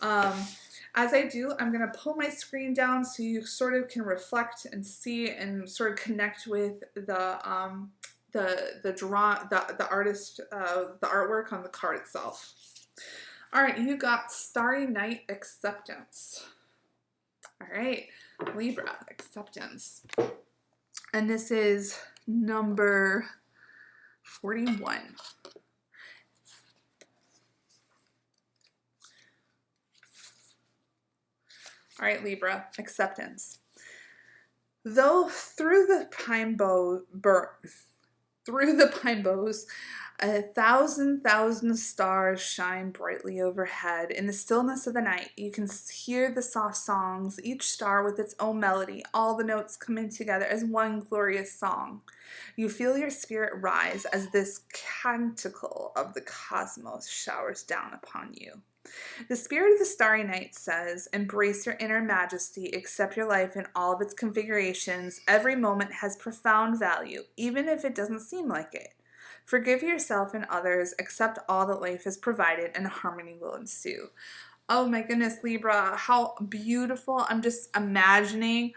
As I do, I'm going to pull my screen down so you sort of can reflect and see and sort of connect with the artist, the artwork on the card itself. All right, you got Starry Night Acceptance. All right, Libra, acceptance. And this is number 41. All right, Libra, acceptance. Though through the pine boughs, 1,000 stars shine brightly overhead. In the stillness of the night, you can hear the soft songs, each star with its own melody, all the notes coming together as one glorious song. You feel your spirit rise as this canticle of the cosmos showers down upon you. The spirit of the starry night says, embrace your inner majesty, accept your life in all of its configurations. Every moment has profound value, even if it doesn't seem like it. Forgive yourself and others, accept all that life has provided, and harmony will ensue. Oh my goodness, Libra, how beautiful. I'm just imagining,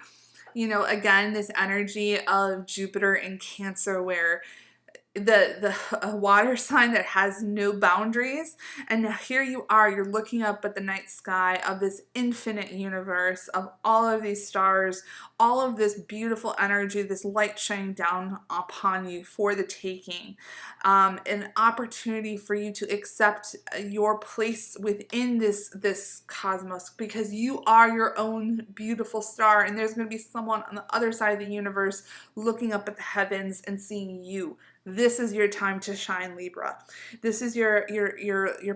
you know, again, this energy of Jupiter in Cancer where the water sign that has no boundaries, and now here you are, you're looking up at the night sky of this infinite universe of all of these stars, all of this beautiful energy, this light shining down upon you for the taking, an opportunity for you to accept your place within this cosmos, because you are your own beautiful star, and there's going to be someone on the other side of the universe looking up at the heavens and seeing you. This is your time to shine, Libra. This is your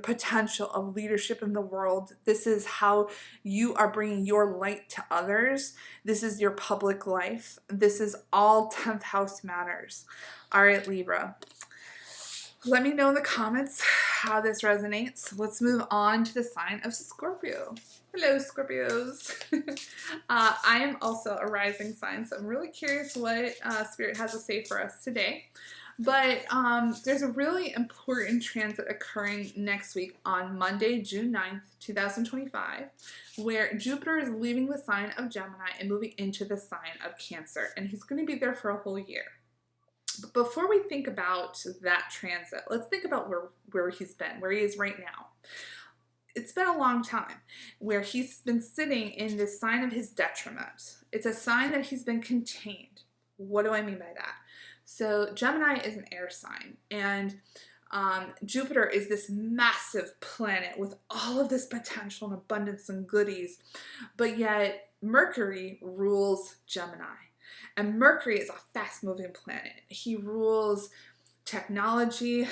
potential of leadership in the world. This is how you are bringing your light to others. This is your public life. This is all 10th house matters. All right, Libra. Let me know in the comments how this resonates. Let's move on to the sign of Scorpio. Hello, Scorpios. I am also a rising sign, so I'm really curious what Spirit has to say for us today. But there's a really important transit occurring next week on Monday, June 9th, 2025, where Jupiter is leaving the sign of Gemini and moving into the sign of Cancer. And he's going to be there for a whole year. But before we think about that transit, let's think about where he's been, where he is right now. It's been a long time where he's been sitting in this sign of his detriment. It's a sign that he's been contained. What do I mean by that? So Gemini is an air sign, and Jupiter is this massive planet with all of this potential and abundance and goodies, but yet Mercury rules Gemini. And Mercury is a fast-moving planet. He rules technology,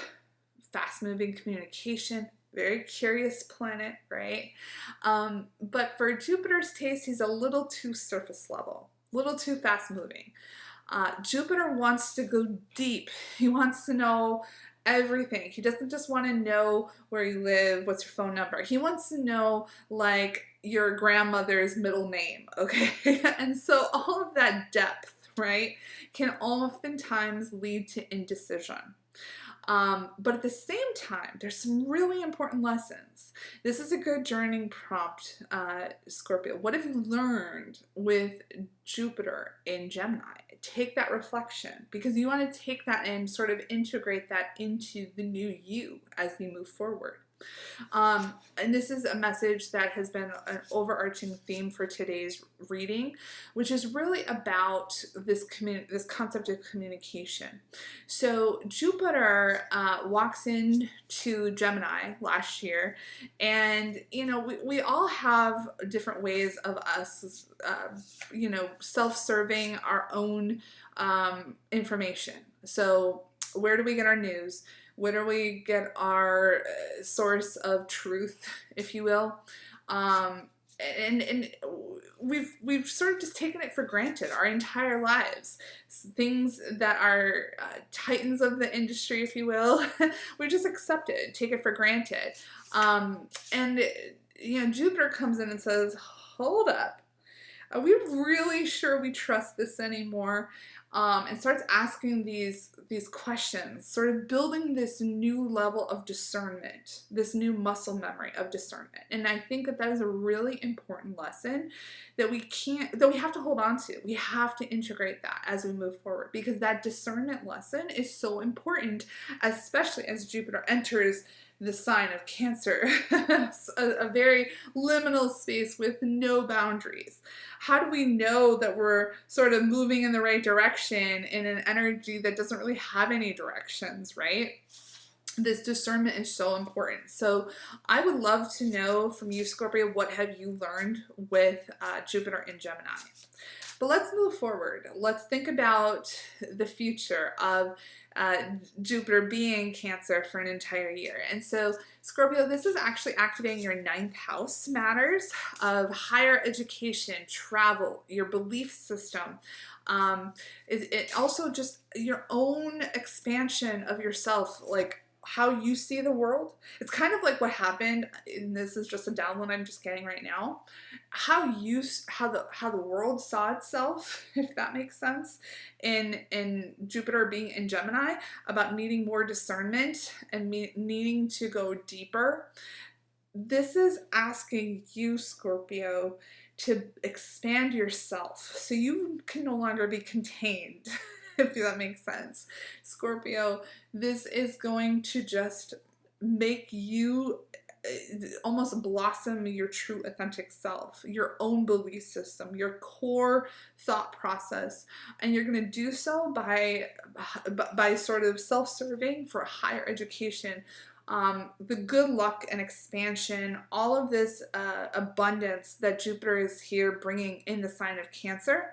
fast-moving communication, very curious planet, right? But for Jupiter's taste, he's a little too surface level, a little too fast-moving. Jupiter wants to go deep. He wants to know everything. He doesn't just want to know where you live, what's your phone number. He wants to know, like, your grandmother's middle name, okay? And so all of that depth, right, can oftentimes lead to indecision. But at the same time, there's some really important lessons. This is a good journeying prompt, Scorpio. What have you learned with Jupiter in Gemini? Take that reflection, because you want to take that and sort of integrate that into the new you as we move forward. And this is a message that has been an overarching theme for today's reading, which is really about this concept of communication. So Jupiter walks into Gemini last year, and we all have different ways of us, self-serving our own information. So where do we get our news? Where do we get our source of truth, if you will? And we've sort of just taken it for granted our entire lives. Things that are titans of the industry, if you will, we just accept it, take it for granted. And Jupiter comes in and says, "Hold up, are we really sure we trust this anymore?" And starts asking these questions, sort of building this new level of discernment, this new muscle memory of discernment. And I think that is a really important lesson that we have to hold on to. We have to integrate that as we move forward, because that discernment lesson is so important, especially as Jupiter enters the sign of Cancer, a very liminal space with no boundaries. How do we know that we're sort of moving in the right direction in an energy that doesn't really have any directions, right? This discernment is so important. So I would love to know from you, Scorpio, what have you learned with Jupiter in Gemini? But let's move forward. Let's think about the future of Jupiter being Cancer for an entire year. And so, Scorpio, this is actually activating your 9th house matters of higher education, travel, your belief system. It also just your own expansion of yourself, like how you see the world. It's kind of like what happened, and this is just a download I'm just getting right now, how the world saw itself, if that makes sense, in Jupiter being in Gemini, about needing more discernment and needing to go deeper. This is asking you, Scorpio, to expand yourself so you can no longer be contained. If that makes sense. Scorpio, this is going to just make you almost blossom your true authentic self, your own belief system, your core thought process, and you're going to do so by sort of self-serving for higher education. The good luck and expansion, all of this abundance that Jupiter is here bringing in the sign of Cancer,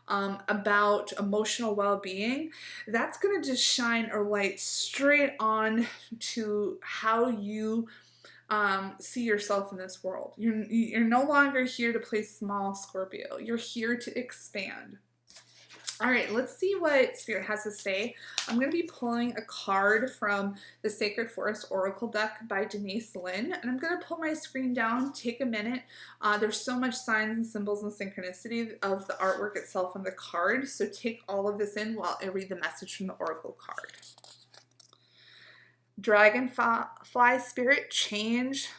about emotional well-being, that's going to just shine a light straight on to how you see yourself in this world. You're no longer here to play small, Scorpio. You're here to expand. All right, let's see what Spirit has to say. I'm going to be pulling a card from the Sacred Forest Oracle deck by Denise Lynn, and I'm going to pull my screen down, take a minute. There's so much signs and symbols and synchronicity of the artwork itself on the card, so take all of this in while I read the message from the Oracle card. Dragonfly Spirit, change.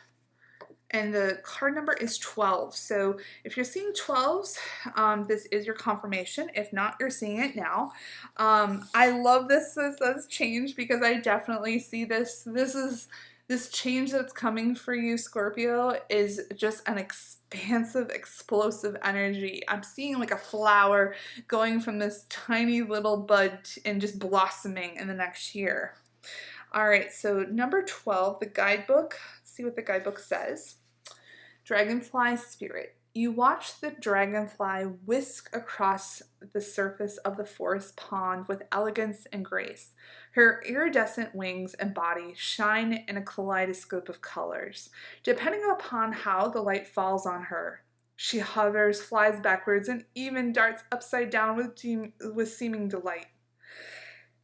And the card number is 12. So if you're seeing 12s, this is your confirmation. If not, you're seeing it now. I love this as change because I definitely see this. This change that's coming for you, Scorpio, is just an expansive, explosive energy. I'm seeing like a flower going from this tiny little bud and just blossoming in the next year. All right, so number 12, the guidebook. Let's see what the guidebook says. Dragonfly Spirit. You watch the dragonfly whisk across the surface of the forest pond with elegance and grace. Her iridescent wings and body shine in a kaleidoscope of colors. Depending upon how the light falls on her, she hovers, flies backwards, and even darts upside down with seeming delight.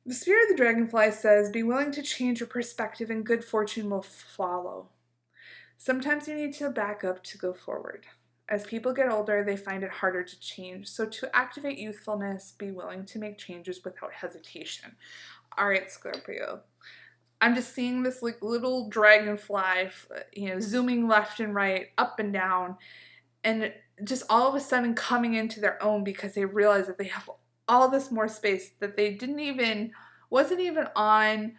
The spirit of the dragonfly says, be willing to change your perspective and good fortune will follow. Sometimes you need to back up to go forward. As people get older, they find it harder to change. So to activate youthfulness, be willing to make changes without hesitation. All right, Scorpio. I'm just seeing this like little dragonfly, zooming left and right, up and down, and just all of a sudden coming into their own because they realize that they have all this more space that they wasn't even on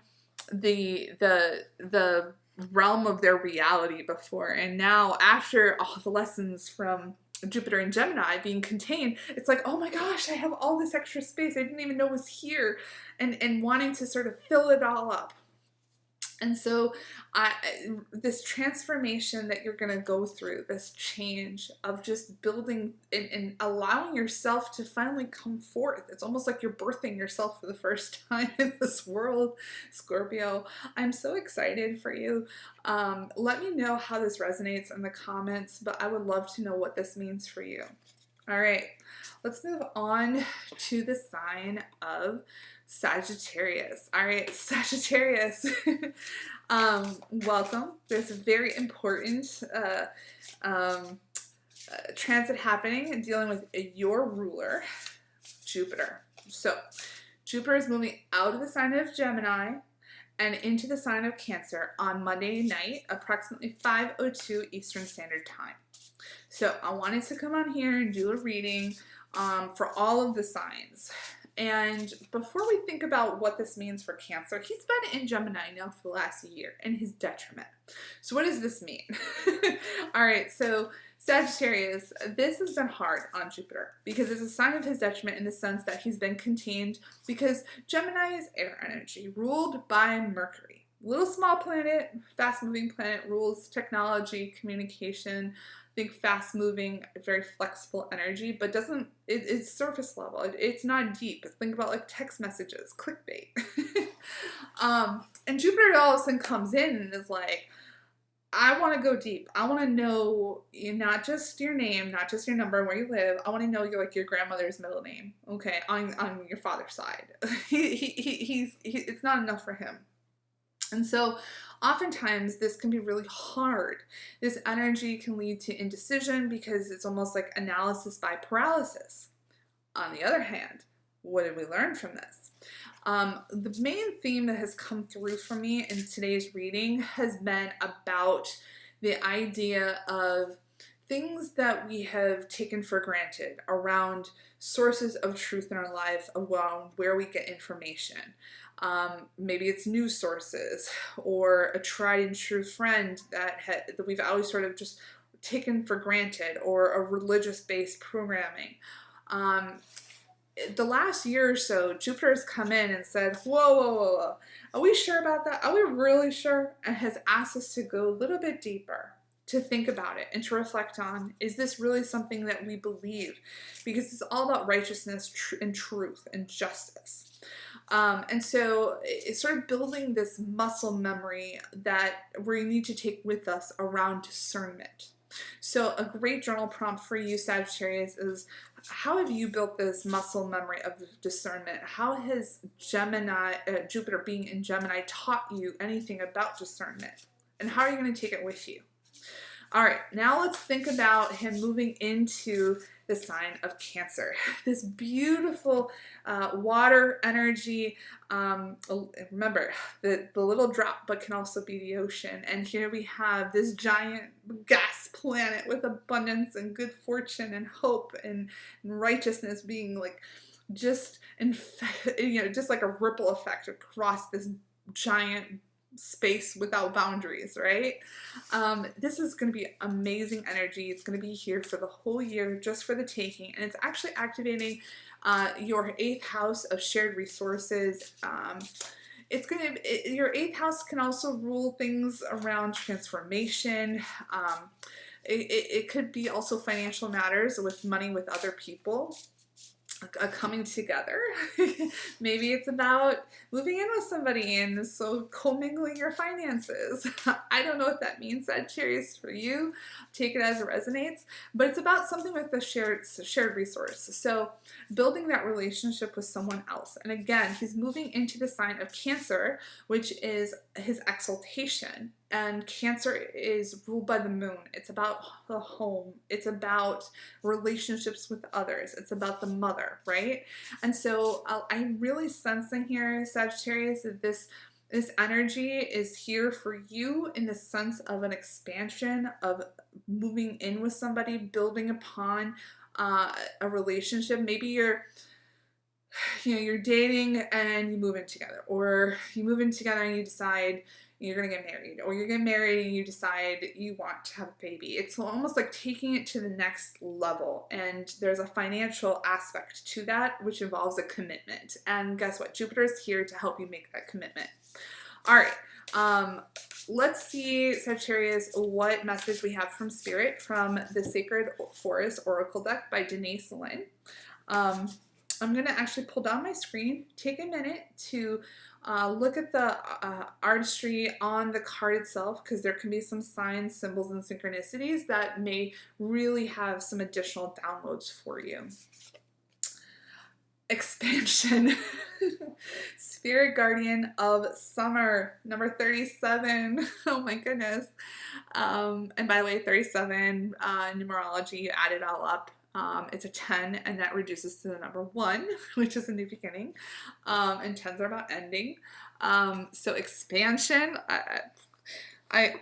the realm of their reality before. And now after all the lessons from Jupiter and Gemini being contained, it's like, oh my gosh, I have all this extra space I didn't even know was here, and wanting to sort of fill it all up. And so this transformation that you're going to go through, this change of just building and allowing yourself to finally come forth. It's almost like you're birthing yourself for the first time in this world, Scorpio. I'm so excited for you. Let me know how this resonates in the comments, but I would love to know what this means for you. All right, let's move on to the sign of Sagittarius. All right, Sagittarius, welcome. There's a very important transit happening and dealing with your ruler, Jupiter. So Jupiter is moving out of the sign of Gemini and into the sign of Cancer on Monday night, approximately 5:02 Eastern Standard Time. So I wanted to come on here and do a reading for all of the signs. And before we think about what this means for Cancer, he's been in Gemini now for the last year in his detriment. So what does this mean? All right, so Sagittarius, this has been hard on Jupiter because it's a sign of his detriment in the sense that he's been contained because Gemini is air energy ruled by Mercury. Little small planet, fast-moving planet, rules technology, communication. Think fast-moving, very flexible energy, but it's surface level. It's not deep. Think about like text messages, clickbait. And Jupiter all of a sudden comes in and is like, I want to go deep. I want to know not just your name, not just your number and where you live. I want to know your grandmother's middle name. Okay, on your father's side. It's not enough for him. And so oftentimes this can be really hard. This energy can lead to indecision because it's almost like analysis by paralysis. On the other hand, what did we learn from this? The main theme that has come through for me in today's reading has been about the idea of things that we have taken for granted around sources of truth in our life, around where we get information. Maybe it's news sources or a tried and true friend that we've always sort of just taken for granted, or a religious-based programming. The last year or so, Jupiter has come in and said, whoa, are we sure about that? Are we really sure? And has asked us to go a little bit deeper, to think about it and to reflect on, is this really something that we believe? Because it's all about righteousness and truth and justice. And so it's sort of building this muscle memory that we need to take with us around discernment. So a great journal prompt for you, Sagittarius, is how have you built this muscle memory of discernment? How has Gemini, Jupiter being in Gemini, taught you anything about discernment? And how are you going to take it with you? All right, now let's think about him moving into the sign of Cancer. This beautiful water energy. Remember, the little drop, but can also be the ocean. And here we have this giant gas planet with abundance and good fortune and hope and righteousness being like just, just like a ripple effect across this giant space without boundaries, right? This is going to be amazing energy. It's going to be here for the whole year, just for the taking, and it's actually activating your 8th house of shared resources. Your 8th house can also rule things around transformation. It could be also financial matters with money with other people. A coming together. Maybe it's about moving in with somebody and so commingling your finances. I don't know what that means, Sagittarius, for you. Take it as it resonates, but it's about something with the shared resource. So building that relationship with someone else. And again, he's moving into the sign of Cancer, which is his exaltation. And Cancer is ruled by the moon. It's about the home. It's about relationships with others. It's about the mother, right? And so I'm really sensing here, Sagittarius, that this energy is here for you in the sense of an expansion, of moving in with somebody, building upon a relationship. Maybe you're dating and you move in together, or you move in together and you decide you're going to get married, or you're getting married and you decide you want to have a baby. It's almost like taking it to the next level, and there's a financial aspect to that, which involves a commitment. And guess what? Jupiter is here to help you make that commitment. All right, let's see, Sagittarius, what message we have from Spirit from the Sacred Forest Oracle deck by Denise Lynn. I'm going to actually pull down my screen, take a minute to look at the artistry on the card itself, because there can be some signs, symbols, and synchronicities that may really have some additional downloads for you. Expansion. Spirit Guardian of Summer, number 37. Oh my goodness. And by the way, 37, numerology, you add it all up. It's a 10, and that reduces to the number 1, which is a new beginning. And 10s are about ending. So expansion,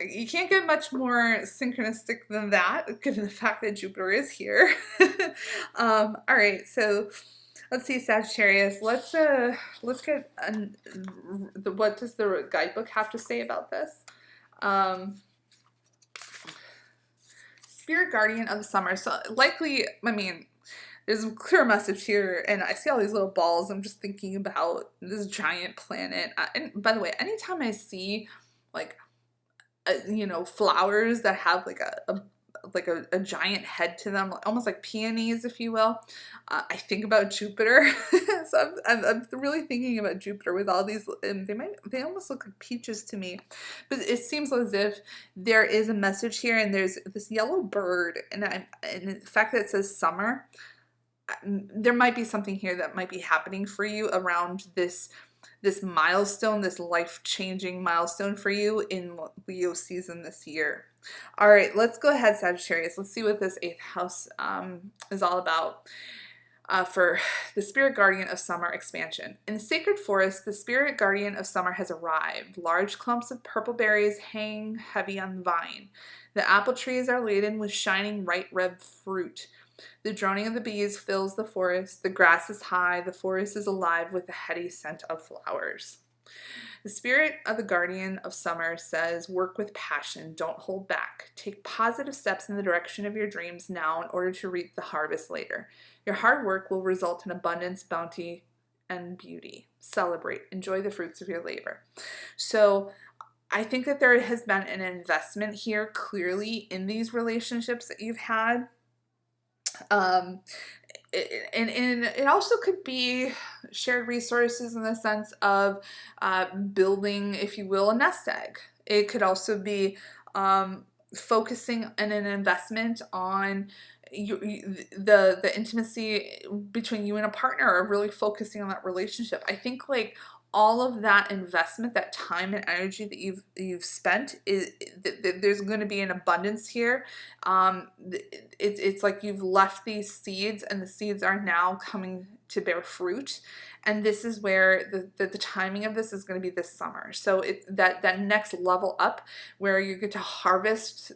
you can't get much more synchronistic than that, given the fact that Jupiter is here. All right, so let's see, Sagittarius. Let's get what does the guidebook have to say about this? Spirit Guardian of the Summer. So likely, I mean, there's a clear message here, and I see all these little balls. I'm just thinking about this giant planet. And by the way, anytime I see like, flowers that have like a giant head to them, almost like peonies, if you will, I think about Jupiter. So I'm really thinking about Jupiter with all these, and they almost look like peaches to me, but it seems as if there is a message here, and there's this yellow bird, and the fact that it says summer, there might be something here that might be happening for you around this milestone, this life-changing milestone for you in Leo season this year. All right, let's go ahead, Sagittarius. Let's see what this 8th house is all about for the Spirit Guardian of Summer expansion. In the Sacred Forest, the Spirit Guardian of Summer has arrived. Large clumps of purple berries hang heavy on the vine. The apple trees are laden with shining ripe red fruit. The droning of the bees fills the forest. The grass is high. The forest is alive with the heady scent of flowers. The spirit of the guardian of summer says, work with passion. Don't hold back. Take positive steps in the direction of your dreams now in order to reap the harvest later. Your hard work will result in abundance, bounty, and beauty. Celebrate. Enjoy the fruits of your labor. So I think that there has been an investment here clearly in these relationships that you've had. And it also could be shared resources in the sense of building, if you will, a nest egg. It could also be focusing on an investment on the intimacy between you and a partner, or really focusing on that relationship. I think like all of that investment, that time and energy that you've spent, is there's going to be an abundance here. It's like you've left these seeds, and the seeds are now coming to bear fruit. And this is where the timing of this is going to be this summer. So that next level up, where you get to harvest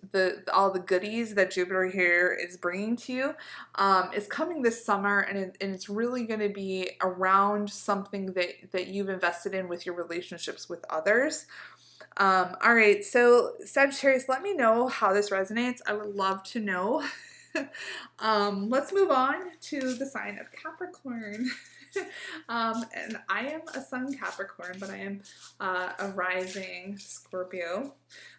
all the goodies that Jupiter here is bringing to you, is coming this summer, and it's really going to be around something that you've invested in with your relationships with others. All right, so Sagittarius, let me know how this resonates. I would love to know. Let's move on to the sign of Capricorn. And I am a sun Capricorn, but I am a rising Scorpio.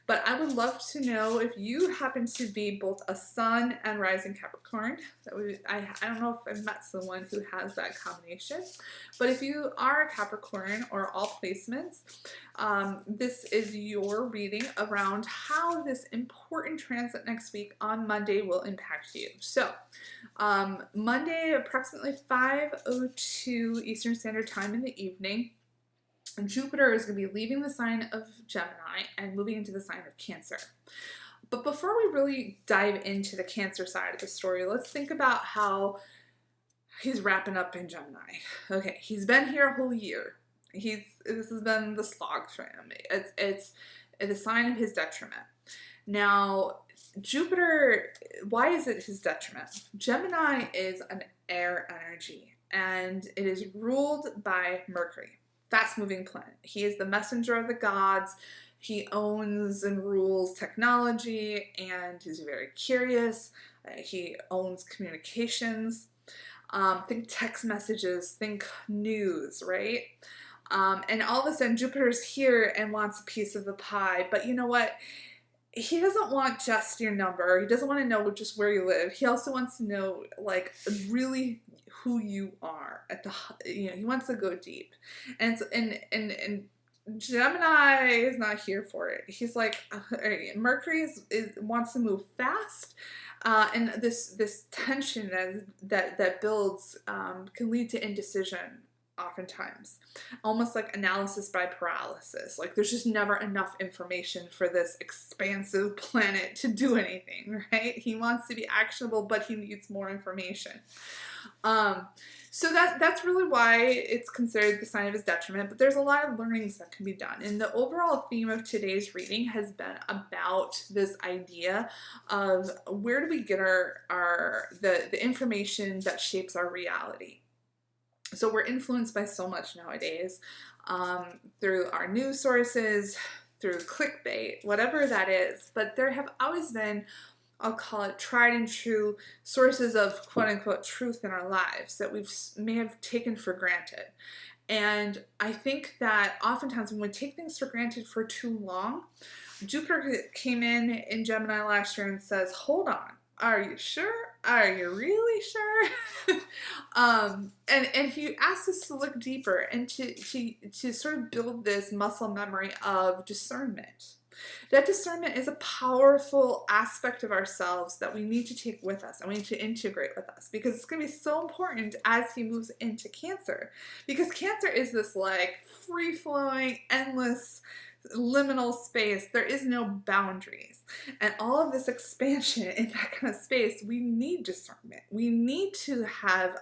But I would love to know if you happen to be both a sun and rising Capricorn. I don't know if I've met someone who has that combination. But if you are a Capricorn, or all placements, this is your reading around how this important transit next week on Monday will impact you. So Monday, approximately 5:02 Eastern Standard Time in the evening, Jupiter is going to be leaving the sign of Gemini and moving into the sign of Cancer. But before we really dive into the Cancer side of the story, let's think about how he's wrapping up in Gemini. Okay, he's been here a whole year. This has been the slog for him. It's the sign of his detriment. Now, Jupiter, why is it his detriment? Gemini is an air energy, and it is ruled by Mercury, fast-moving planet. He is the messenger of the gods. He owns and rules technology, and he's very curious. He owns communications. Think text messages, think news, right? And all of a sudden, Jupiter's here and wants a piece of the pie. But you know what? He doesn't want just your number. He doesn't want to know just where you live. He also wants to know, like, really who you are he wants to go deep. And Gemini is not here for it. He's like, Mercury wants to move fast. And this tension that builds can lead to indecision oftentimes, almost like analysis by paralysis. Like there's just never enough information for this expansive planet to do anything, right? He wants to be actionable, but he needs more information. So that's really why it's considered the sign of his detriment, but there's a lot of learnings that can be done. And the overall theme of today's reading has been about this idea of where do we get the information that shapes our reality. So we're influenced by so much nowadays, through our news sources, through clickbait, whatever that is. But there have always been, I'll call it, tried and true sources of quote unquote truth in our lives that we may have taken for granted. And I think that oftentimes when we take things for granted for too long, Jupiter came in Gemini last year and says, hold on. Are you sure? Are you really sure? And he asks us to look deeper and to sort of build this muscle memory of discernment. That discernment is a powerful aspect of ourselves that we need to take with us and we need to integrate with us, because it's going to be so important as he moves into Cancer. Because Cancer is this like free-flowing, endless, liminal space. There is no boundaries. And all of this expansion in that kind of space, we need discernment. We need to have,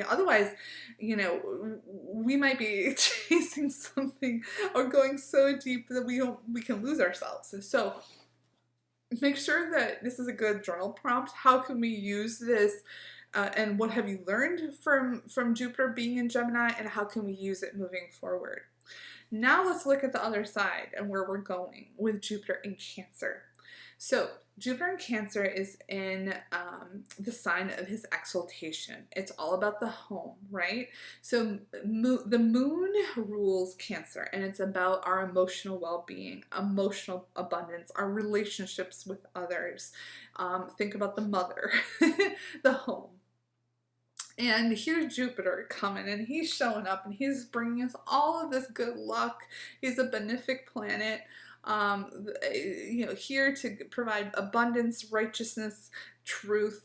otherwise, we might be chasing something or going so deep that we can lose ourselves. So make sure that this is a good journal prompt. How can we use this? And what have you learned from Jupiter being in Gemini? And how can we use it moving forward? Now let's look at the other side and where we're going with Jupiter in Cancer. So Jupiter in Cancer is in the sign of his exaltation. It's all about the home, right? So the moon rules Cancer, and it's about our emotional well-being, emotional abundance, our relationships with others. Think about the mother, the home. And here's Jupiter coming, and he's showing up, and he's bringing us all of this good luck. He's a benefic planet. here to provide abundance, righteousness, truth,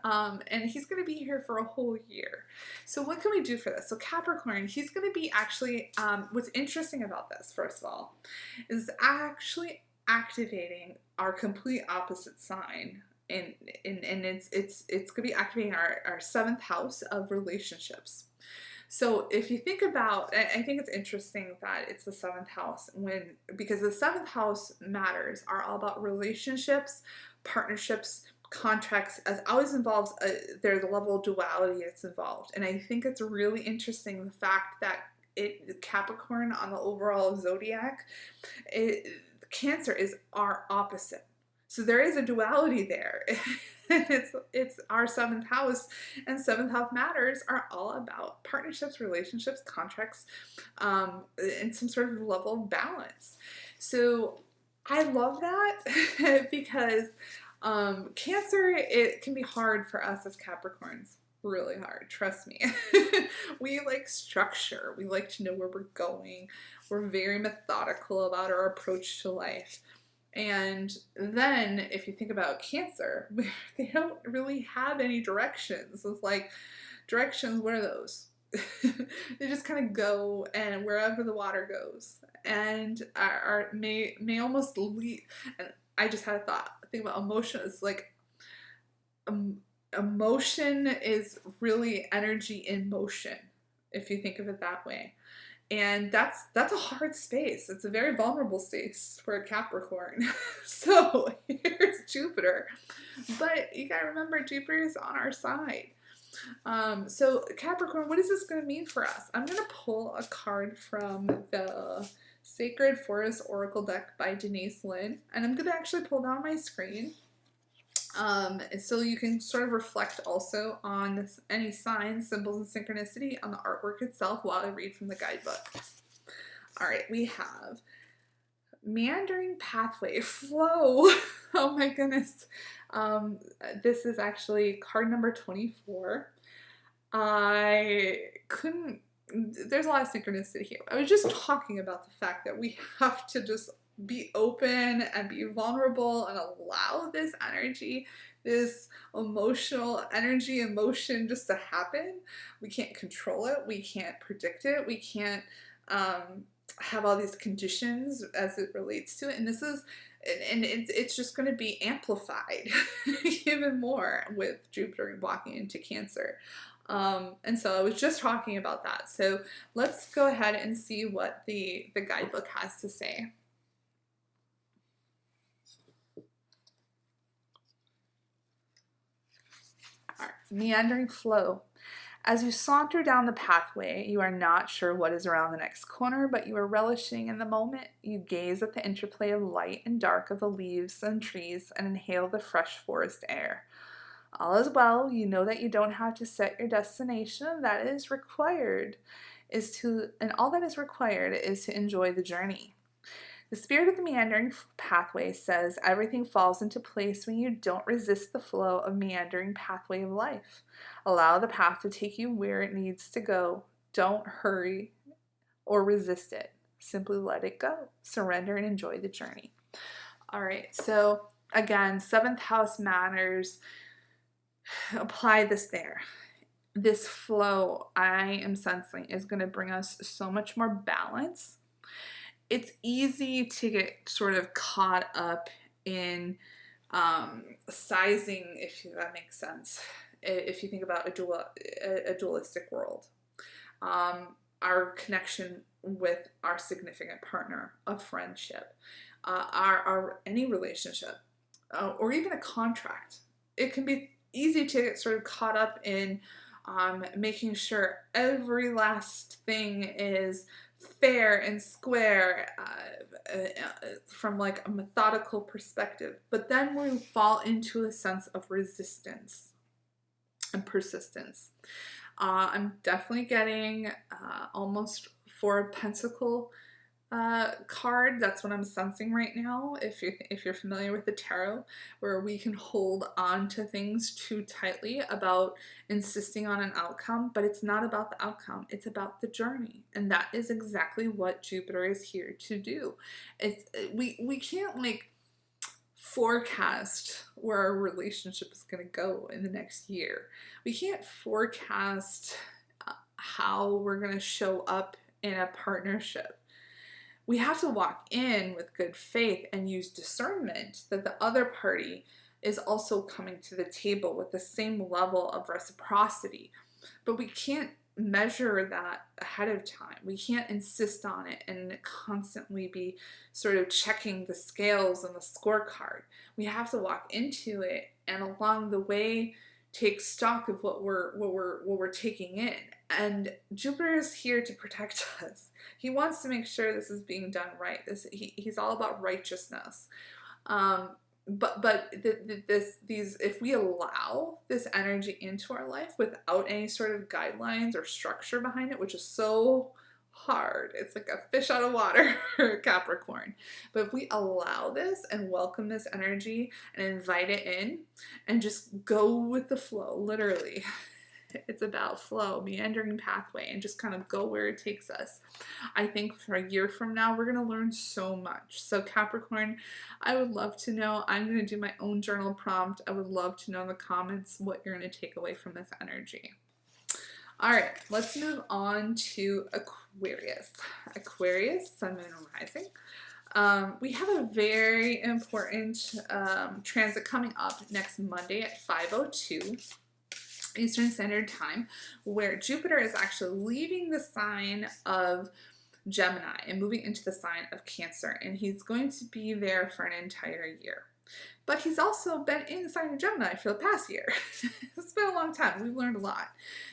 and he's going to be here for a whole year. So what can we do for this? So Capricorn, he's going to be actually, what's interesting about this, first of all, is actually activating our complete opposite sign. And it's going to be activating our seventh house of relationships. So if you think about, I think it's interesting that it's the seventh house, because the seventh house matters are all about relationships, partnerships, contracts, as always involves, there's a level of duality that's involved. And I think it's really interesting the fact that Capricorn on the overall zodiac, Cancer is our opposite. So there is a duality there. It's our seventh house, and seventh house matters are all about partnerships, relationships, contracts, and some sort of level of balance. So I love that because Cancer, it can be hard for us as Capricorns. Really hard, trust me. We like structure. We like to know where we're going. We're very methodical about our approach to life. And then if you think about Cancer, they don't really have any directions. It's like, directions, what are those? They just kind of go, and wherever the water goes, and may almost lead. And I just had a think about emotion. It's like emotion is really energy in motion, if you think of it that way. And that's a hard space. It's a very vulnerable space for a Capricorn. So here's Jupiter. But you gotta remember, Jupiter is on our side. So Capricorn, what is this going to mean for us? I'm going to pull a card from the Sacred Forest Oracle deck by Denise Lynn. And I'm going to actually pull down my screen. So you can sort of reflect also on any signs, symbols, and synchronicity on the artwork itself while I read from the guidebook. All right, we have meandering pathway, flow. Oh my goodness. This is actually card number 24. There's a lot of synchronicity here. I was just talking about the fact that we have to just be open and be vulnerable and allow this energy, this emotional energy, emotion just to happen. We can't control it. We can't predict it. We can't have all these conditions as it relates to it. And it's just going to be amplified even more with Jupiter walking into Cancer. And so I was just talking about that. So let's go ahead and see what the guidebook has to say. All right, meandering flow. As you saunter down the pathway, you are not sure what is around the next corner, but you are relishing in the moment. You gaze at the interplay of light and dark of the leaves and trees and inhale the fresh forest air. All is well. You know that you don't have to set your destination. All that is required is to enjoy the journey. The spirit of the meandering pathway says everything falls into place when you don't resist the flow of meandering pathway of life. Allow the path to take you where it needs to go. Don't hurry or resist it. Simply let it go. Surrender and enjoy the journey. All right, so again, 7th house matters. Apply this there. This flow, I am sensing, is going to bring us so much more balance. It's easy to get sort of caught up in sizing, if that makes sense. If you think about a dualistic world, our connection with our significant partner, a friendship, any relationship, or even a contract, it can be easy to get sort of caught up in making sure every last thing is fair and square from like a methodical perspective. But then we fall into a sense of resistance and persistence. I'm definitely getting almost 4 of Pentacle card. That's what I'm sensing right now. If you're familiar with the tarot, where we can hold on to things too tightly about insisting on an outcome, but it's not about the outcome. It's about the journey, and that is exactly what Jupiter is here to do. We can't like forecast where our relationship is going to go in the next year. We can't forecast how we're going to show up in a partnership. We have to walk in with good faith and use discernment that the other party is also coming to the table with the same level of reciprocity. But we can't measure that ahead of time. We can't insist on it and constantly be sort of checking the scales and the scorecard. We have to walk into it and along the way take stock of what we're taking in. And Jupiter is here to protect us. He wants to make sure this is being done right. He's all about righteousness. If we allow this energy into our life without any sort of guidelines or structure behind it, which is so hard, it's like a fish out of water, Capricorn. But if we allow this and welcome this energy and invite it in and just go with the flow, literally. It's about flow, meandering pathway, and just kind of go where it takes us. I think for a year from now, we're going to learn so much. So Capricorn, I would love to know. I'm going to do my own journal prompt. I would love to know in the comments what you're going to take away from this energy. All right, let's move on to Aquarius. Aquarius, Sun, Moon, and Rising. We have a very important transit coming up next Monday at 5:02. Eastern Standard Time, where Jupiter is actually leaving the sign of Gemini and moving into the sign of Cancer, and he's going to be there for an entire year. But he's also been in the sign of Gemini for the past year. It's been a long time. We've learned a lot.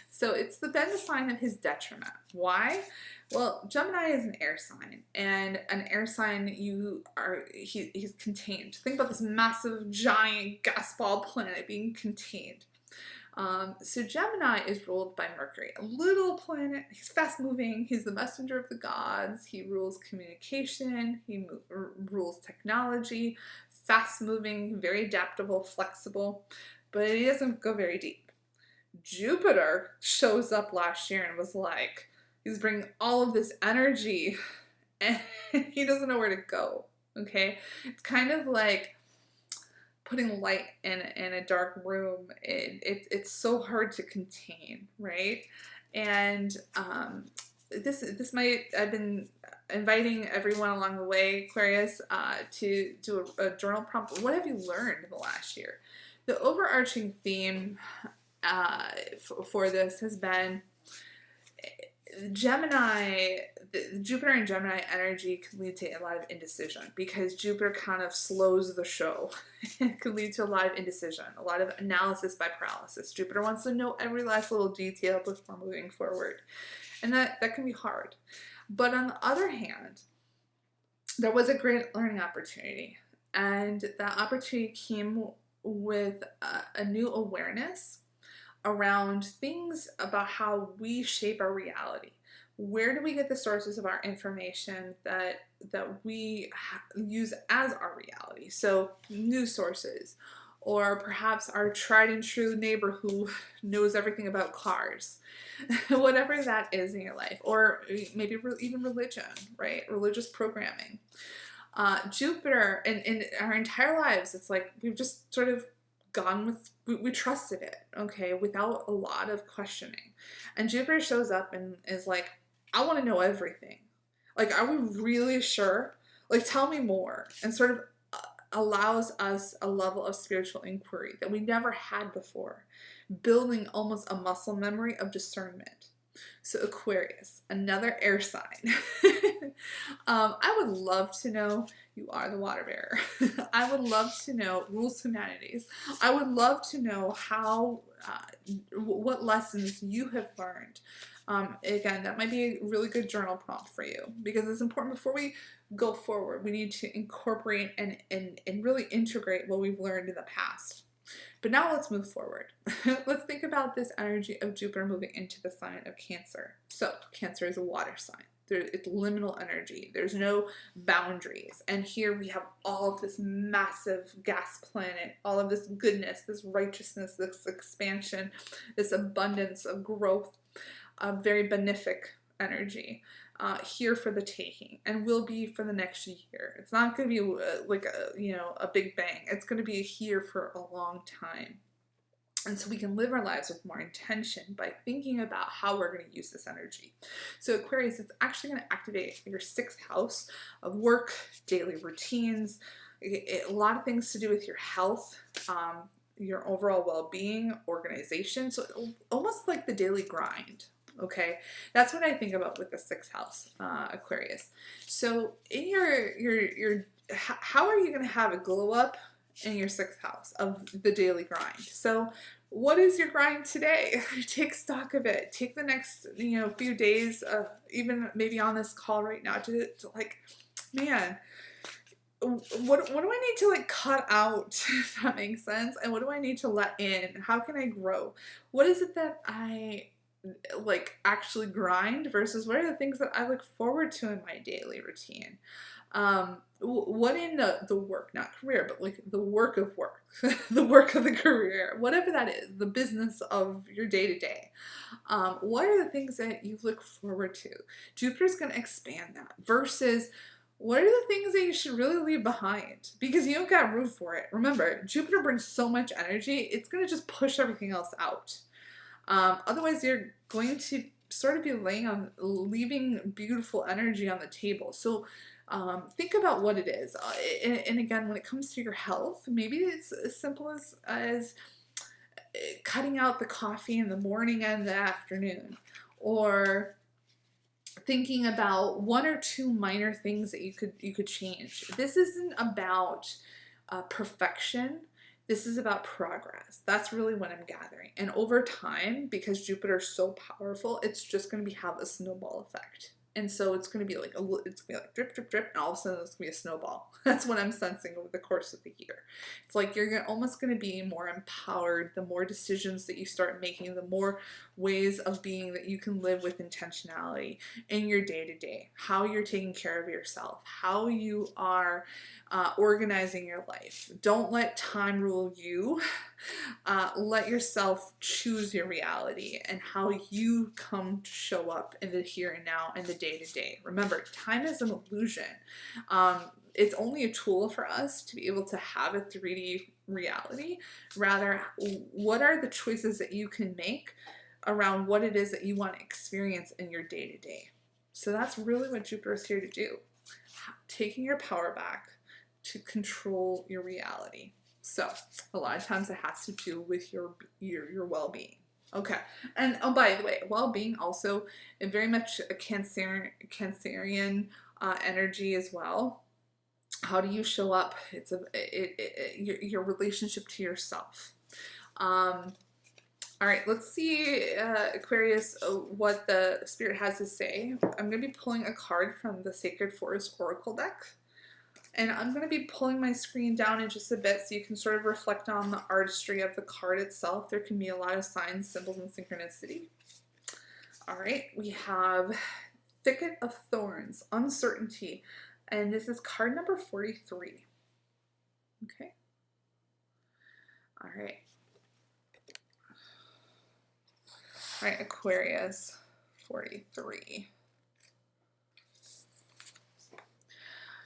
So it's been the sign of his detriment. Why? Well, Gemini is an air sign, and an air sign, he's contained. Think about this massive, giant gas ball planet being contained. So Gemini is ruled by Mercury, a little planet. He's fast moving. He's the messenger of the gods. He rules communication. He rules technology, fast moving, very adaptable, flexible, but he doesn't go very deep. Jupiter shows up last year and was like, he's bringing all of this energy and he doesn't know where to go. Okay. It's kind of like putting light in a dark room. It's so hard to contain, right? And I've been inviting everyone along the way, Aquarius, to do a journal prompt. What have you learned in the last year? The overarching theme for this has been Gemini. Jupiter and Gemini energy can lead to a lot of indecision because Jupiter kind of slows the show. It can lead to a lot of indecision, a lot of analysis by paralysis. Jupiter wants to know every last little detail before moving forward. And that can be hard. But on the other hand, there was a great learning opportunity. And that opportunity came with a new awareness around things about how we shape our reality. Where do we get the sources of our information that we use as our reality? So news sources, or perhaps our tried and true neighbor who knows everything about cars, whatever that is in your life, or maybe even religion, right? Religious programming. Jupiter, in our entire lives, it's like we've just sort of gone with, we trusted it, okay, without a lot of questioning. And Jupiter shows up and is like, I want to know everything. Like, are we really sure? Like, tell me more. And sort of allows us a level of spiritual inquiry that we never had before, building almost a muscle memory of discernment. So Aquarius, another air sign. I would love to know, you are the water bearer. I would love to know rules humanities. I would love to know how, what lessons you have learned. Again, that might be a really good journal prompt for you because it's important before we go forward. We need to incorporate and really integrate what we've learned in the past. But now let's move forward. Let's think about this energy of Jupiter moving into the sign of Cancer. So Cancer is a water sign. It's liminal energy. There's no boundaries. And here we have all of this massive gas planet, all of this goodness, this righteousness, this expansion, this abundance of growth, very benefic energy. Here for the taking, and will be for the next year. It's not going to be like a big bang. It's going to be here for a long time. And so we can live our lives with more intention by thinking about how we're going to use this energy. So Aquarius, it's actually going to activate your 6th house of work, daily routines, a lot of things to do with your health, your overall well-being, organization. So almost like the daily grind. Okay, that's what I think about with the 6th house, Aquarius. So in your how are you going to have a glow up in your 6th house of the daily grind? So what is your grind today? Take stock of it. Take the next few days, even maybe on this call right now, to like, man, what do I need to like cut out, if that makes sense? And what do I need to let in? How can I grow? What is it that I like actually grind versus what are the things that I look forward to in my daily routine? What in the work, not career, but like the work of work, the work of the career, whatever that is, the business of your day-to-day. What are the things that you look forward to? Jupiter's going to expand that versus what are the things that you should really leave behind because you don't got room for it. Remember, Jupiter brings so much energy, it's going to just push everything else out. Otherwise, you're going to sort of be leaving beautiful energy on the table. So think about what it is. And again, when it comes to your health, maybe it's as simple as cutting out the coffee in the morning and the afternoon, or thinking about 1 or 2 minor things that you could change. This isn't about perfection. This is about progress. That's really what I'm gathering. And over time, because Jupiter is so powerful, it's just going to have a snowball effect. And so it's going to be like drip, drip, drip, and all of a sudden it's going to be a snowball. That's what I'm sensing over the course of the year. It's like you're almost going to be more empowered the more decisions that you start making, the more ways of being that you can live with intentionality in your day-to-day, how you're taking care of yourself, how you are organizing your life. Don't let time rule you. Let yourself choose your reality and how you come to show up in the here and now and the day-to-day. Remember, time is an illusion. It's only a tool for us to be able to have a 3D reality. Rather, what are the choices that you can make around what it is that you want to experience in your day-to-day? So that's really what Jupiter is here to do. Taking your power back to control your reality. So a lot of times it has to do with your well-being. Okay, and oh, by the way, well-being also very much a Cancerian energy as well. How do you show up? It's your relationship to yourself. All right, let's see, Aquarius, what the Spirit has to say. I'm going to be pulling a card from the Sacred Forest Oracle deck. And I'm going to be pulling my screen down in just a bit so you can sort of reflect on the artistry of the card itself. There can be a lot of signs, symbols, and synchronicity. All right, we have Thicket of Thorns, Uncertainty. And this is card number 43. Okay. All right. All right, Aquarius, 43.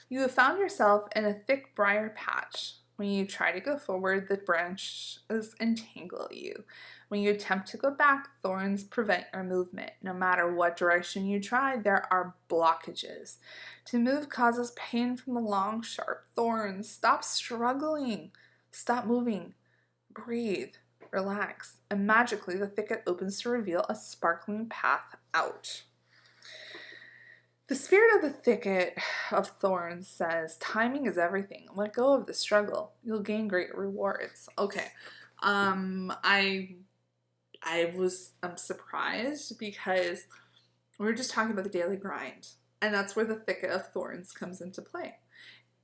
You have found yourself in a thick briar patch. When you try to go forward, the branches entangle you. When you attempt to go back, thorns prevent your movement. No matter what direction you try, there are blockages. To move causes pain from the long, sharp thorns. Stop struggling. Stop moving. Breathe. Relax. And magically, the thicket opens to reveal a sparkling path out. The spirit of the thicket of thorns says, timing is everything. Let go of the struggle. You'll gain great rewards. Okay. I'm surprised because we were just talking about the daily grind, and that's where the thicket of thorns comes into play.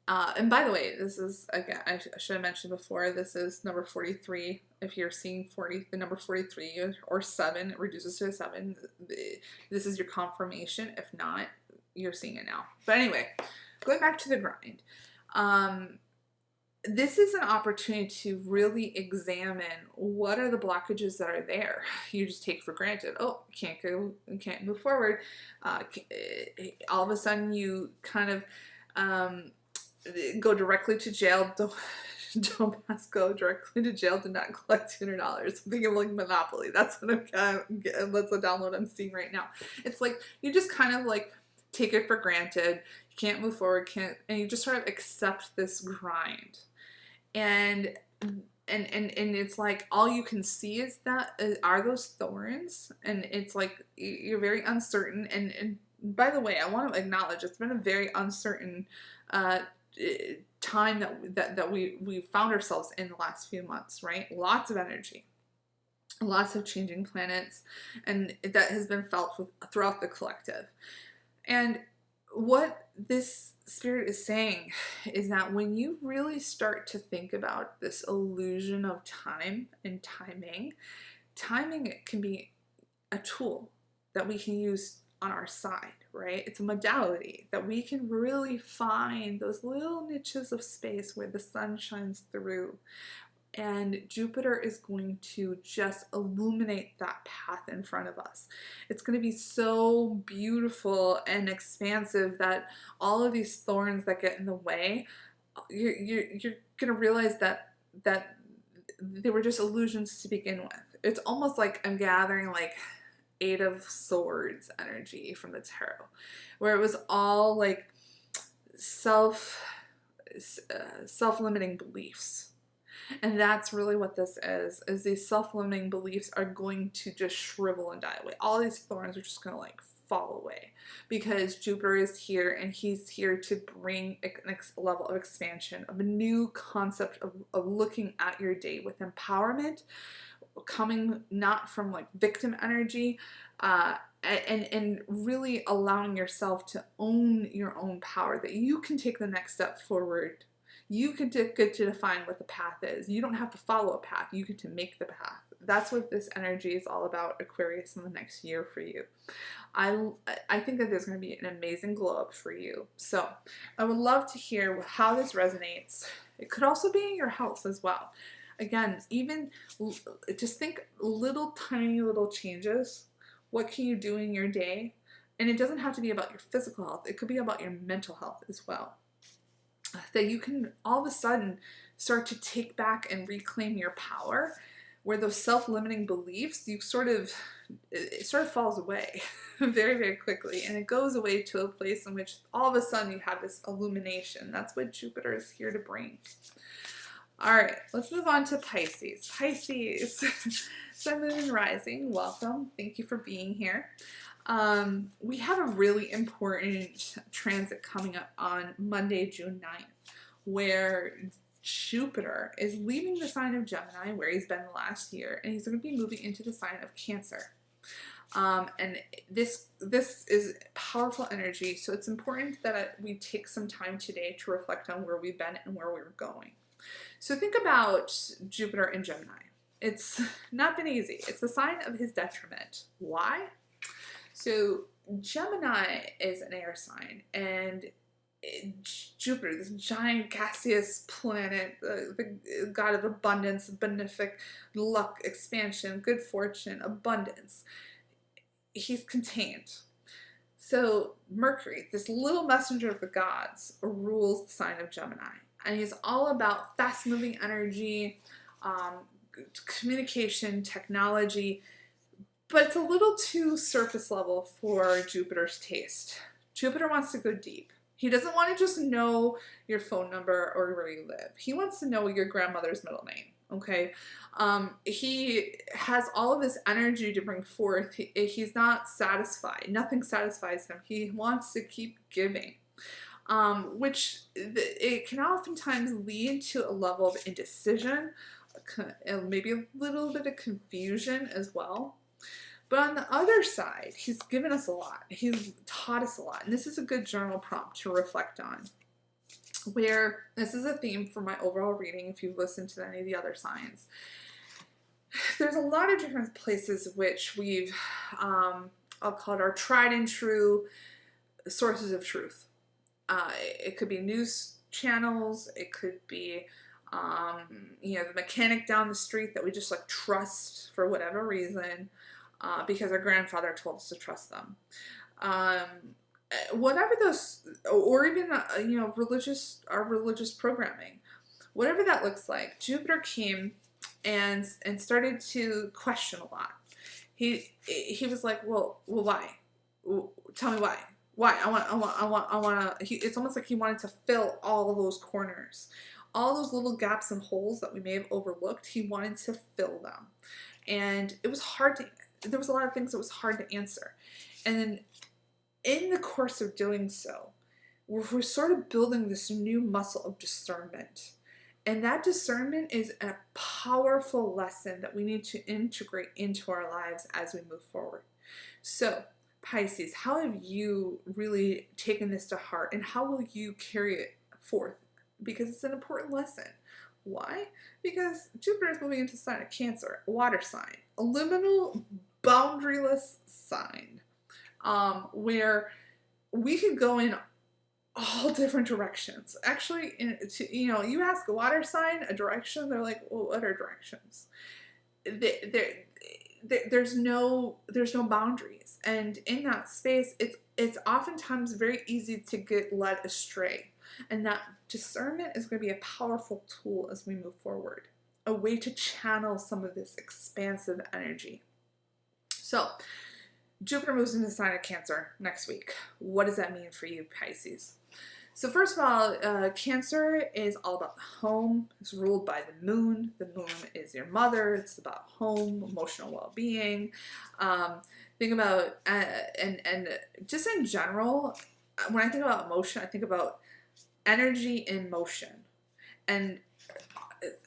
And by the way, this is, again, I should have mentioned before, this is number 43. If you're seeing the number 43 or 7, it reduces to a 7. This is your confirmation. If not, you're seeing it now. But anyway, going back to the grind. This is an opportunity to really examine what are the blockages that are there. You just take for granted. Oh, can't move forward. All of a sudden you kind of go directly to jail. Don't pass go directly to jail. Do not collect $200. Think of like Monopoly. That's what that's the download I'm seeing right now. It's like you just kind of like take it for granted. You can't move forward. And you just sort of accept this grind. And it's like all you can see is that are those thorns, and it's like you're very uncertain. And by the way, I want to acknowledge it's been a very uncertain time that we found ourselves in the last few months, right? Lots of energy, lots of changing planets, and that has been felt throughout the collective. And what this spirit is saying is that when you really start to think about this illusion of time and timing can be a tool that we can use on our side, right? It's a modality that we can really find those little niches of space where the sun shines through. And Jupiter is going to just illuminate that path in front of us. It's going to be so beautiful and expansive that all of these thorns that get in the way, you're going to realize that they were just illusions to begin with. It's almost like I'm gathering like 8 of Swords energy from the tarot, where it was all like self-limiting beliefs. And that's really what this is these self-limiting beliefs are going to just shrivel and die away. All these thorns are just going to like fall away because Jupiter is here, and he's here to bring a next level of expansion, of a new concept of looking at your day with empowerment, coming not from like victim energy, and really allowing yourself to own your own power, that you can take the next step forward. You get to define what the path is. You don't have to follow a path. You get to make the path. That's what this energy is all about, Aquarius, in the next year for you. I think that there's going to be an amazing glow up for you. So I would love to hear how this resonates. It could also be in your health as well. Again, even just think little tiny little changes. What can you do in your day? And it doesn't have to be about your physical health. It could be about your mental health as well. That you can all of a sudden start to take back and reclaim your power, where those self-limiting beliefs, it sort of falls away very, very quickly, and it goes away to a place in which all of a sudden you have this illumination. That's what Jupiter is here to bring. All right, let's move on to Pisces. Pisces, Sun, Moon, and Rising, welcome. Thank you for being here. We have a really important transit coming up on Monday, June 9th, where Jupiter is leaving the sign of Gemini, where he's been the last year, and he's going to be moving into the sign of Cancer. And this is powerful energy, so it's important that we take some time today to reflect on where we've been and where we're going. So think about Jupiter in Gemini. It's not been easy. It's the sign of his detriment. Why? So Gemini is an air sign, and Jupiter, this giant gaseous planet, the god of abundance, benefic, luck, expansion, good fortune, abundance, he's contained. So Mercury, this little messenger of the gods, rules the sign of Gemini, and he's all about fast-moving energy, communication, technology, but it's a little too surface level for Jupiter's taste. Jupiter wants to go deep. He doesn't want to just know your phone number or where you live. He wants to know your grandmother's middle name, okay? He has all of this energy to bring forth. He's not satisfied. Nothing satisfies him. He wants to keep giving, which it can oftentimes lead to a level of indecision, maybe a little bit of confusion as well. But on the other side, he's given us a lot. He's taught us a lot. And this is a good journal prompt to reflect on, where this is a theme for my overall reading if you've listened to any of the other signs. There's a lot of different places which we've, I'll call it our tried and true sources of truth. It could be news channels. It could be, you know, the mechanic down the street that we just like trust for whatever reason, because our grandfather told us to trust them. Whatever those, or even, you know, our religious programming, whatever that looks like, Jupiter came and started to question a lot. He was like, well, why? Tell me why. Why? I want to, it's almost like he wanted to fill all of those corners. All those little gaps and holes that we may have overlooked, he wanted to fill them. And it was hard to, there was a lot of things that was hard to answer. And then in the course of doing so, we're sort of building this new muscle of discernment. And that discernment is a powerful lesson that we need to integrate into our lives as we move forward. So, Pisces, how have you really taken this to heart, and how will you carry it forth? Because it's an important lesson. Why? Because Jupiter is moving into the sign of Cancer, a water sign, a liminal, boundaryless sign, where we could go in all different directions. Actually, you know, you ask a water sign a direction, they're like, well, what are directions? There's no boundaries, and in that space, it's oftentimes very easy to get led astray. And that discernment is going to be a powerful tool as we move forward, a way to channel some of this expansive energy. So, Jupiter moves into the sign of Cancer next week. What does that mean for you, Pisces? So first of all, Cancer is all about the home. It's ruled by the moon. The moon is your mother. It's about home, emotional well-being. Think about, and just in general, when I think about emotion, I think about energy in motion. And,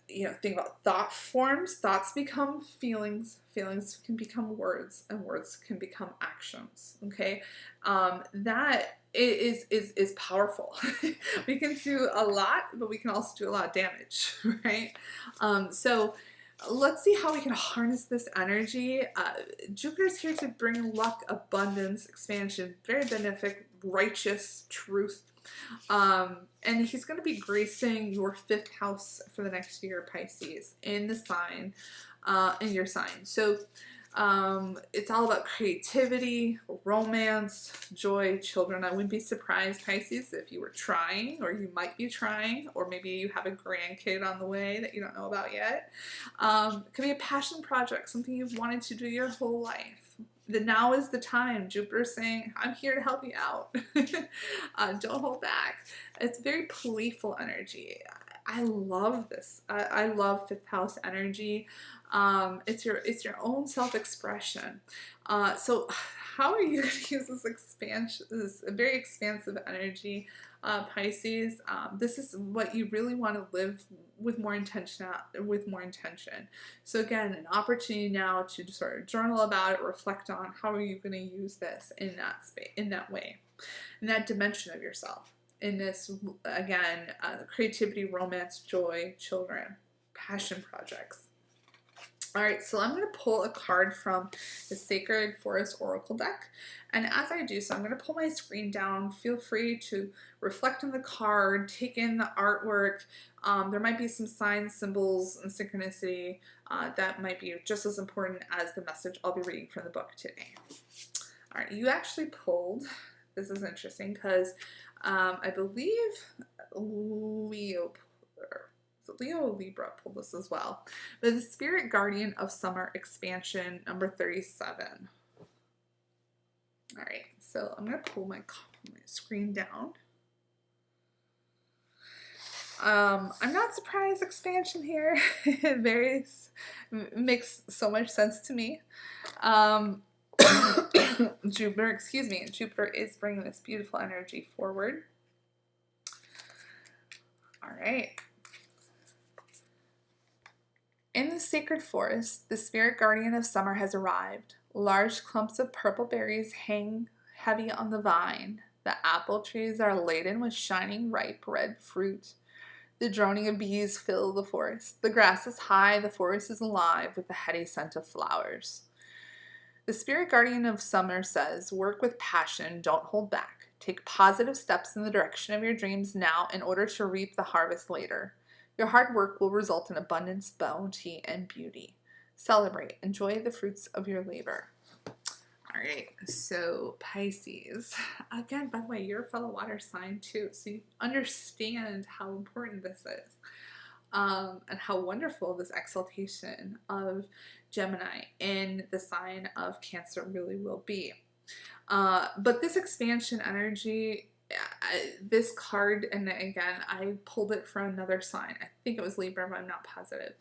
you know, think about thought forms. Thoughts become feelings. Feelings can become words, and words can become actions. Okay, that is powerful. We can do a lot, but we can also do a lot of damage, right? So let's see how we can harness this energy. Jupiter's here to bring luck, abundance, expansion, very benefic, righteous, truth. And he's going to be gracing your 5th house for the next year, Pisces, in the sign, in your sign. So it's all about creativity, romance, joy, children. I wouldn't be surprised, Pisces, if you were trying, or you might be trying, or maybe you have a grandkid on the way that you don't know about yet. It could be a passion project, something you've wanted to do your whole life. Now is the time. Jupiter's saying, I'm here to help you out. Don't hold back. It's very playful energy. I love this. I love 5th house energy. It's your own self-expression. So how are you going to use this expansion, this very expansive energy, Pisces? This is what you really want to live with more intention. So again, an opportunity now to sort of journal about it, reflect on how are you going to use this in that space, in that way, in that dimension of yourself. In this, again, creativity, romance, joy, children, passion projects. All right, so I'm going to pull a card from the Sacred Forest Oracle deck. And as I do so, I'm going to pull my screen down. Feel free to reflect on the card, take in the artwork. There might be some signs, symbols, and synchronicity that might be just as important as the message I'll be reading from the book today. All right, you actually pulled, this is interesting because I believe Leo or Libra pulled this as well. But the Spirit Guardian of Summer Expansion, number 37. All right, so I'm going to pull my screen down. I'm not surprised expansion here. It makes so much sense to me. Jupiter is bringing this beautiful energy forward. All right. In the sacred forest, the spirit guardian of summer has arrived. Large clumps of purple berries hang heavy on the vine. The apple trees are laden with shining, ripe red fruit. The droning of bees fill the forest. The grass is high, the forest is alive with the heady scent of flowers. The spirit guardian of summer says, work with passion, don't hold back. Take positive steps in the direction of your dreams now in order to reap the harvest later. Your hard work will result in abundance, bounty, and beauty. Celebrate. Enjoy the fruits of your labor. All right, so Pisces. Again, by the way, you're a fellow water sign too, so you understand how important this is. And how wonderful this exaltation of Gemini in the sign of Cancer really will be. But this expansion energy, this card, and again, I pulled it from another sign. I think it was Libra, but I'm not positive.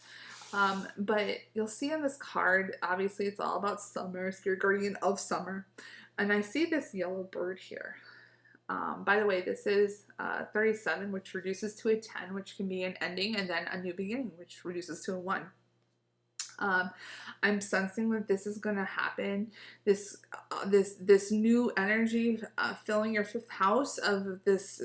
But you'll see in this card, obviously it's all about summer, spirit guardian of summer. And I see this yellow bird here. By the way, this is 37, which reduces to a 10, which can be an ending, and then a new beginning, which reduces to a 1. I'm sensing that this is going to happen. This new energy filling your 5th house of this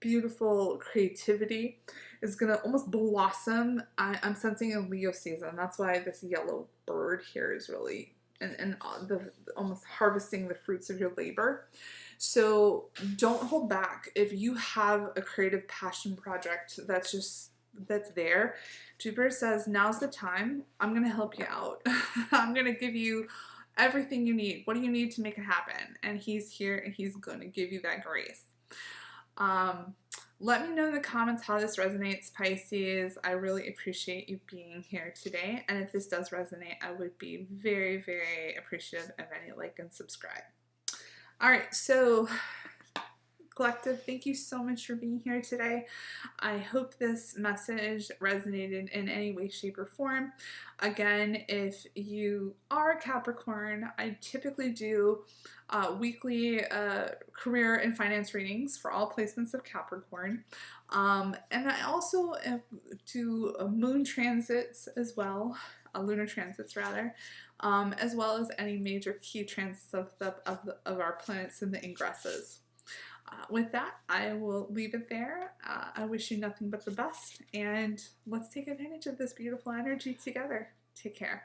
beautiful creativity is going to almost blossom. I'm sensing a Leo season. That's why this yellow bird here is really and almost harvesting the fruits of your labor. So don't hold back. If you have a creative passion project that's there, Jupiter says, now's the time. I'm going to help you out. I'm going to give you everything you need. What do you need to make it happen? And he's here and he's going to give you that grace. Let me know in the comments how this resonates, Pisces. I really appreciate you being here today. And if this does resonate, I would be very, very appreciative of any like and subscribe. All right, so collective, thank you so much for being here today. I hope this message resonated in any way, shape, or form. Again, if you are a Capricorn, I typically do weekly career and finance readings for all placements of Capricorn. And I also do moon transits as well, lunar transits rather, as well as any major key transits of our planets and the ingresses. With that, I will leave it there. I wish you nothing but the best, and let's take advantage of this beautiful energy together. Take care.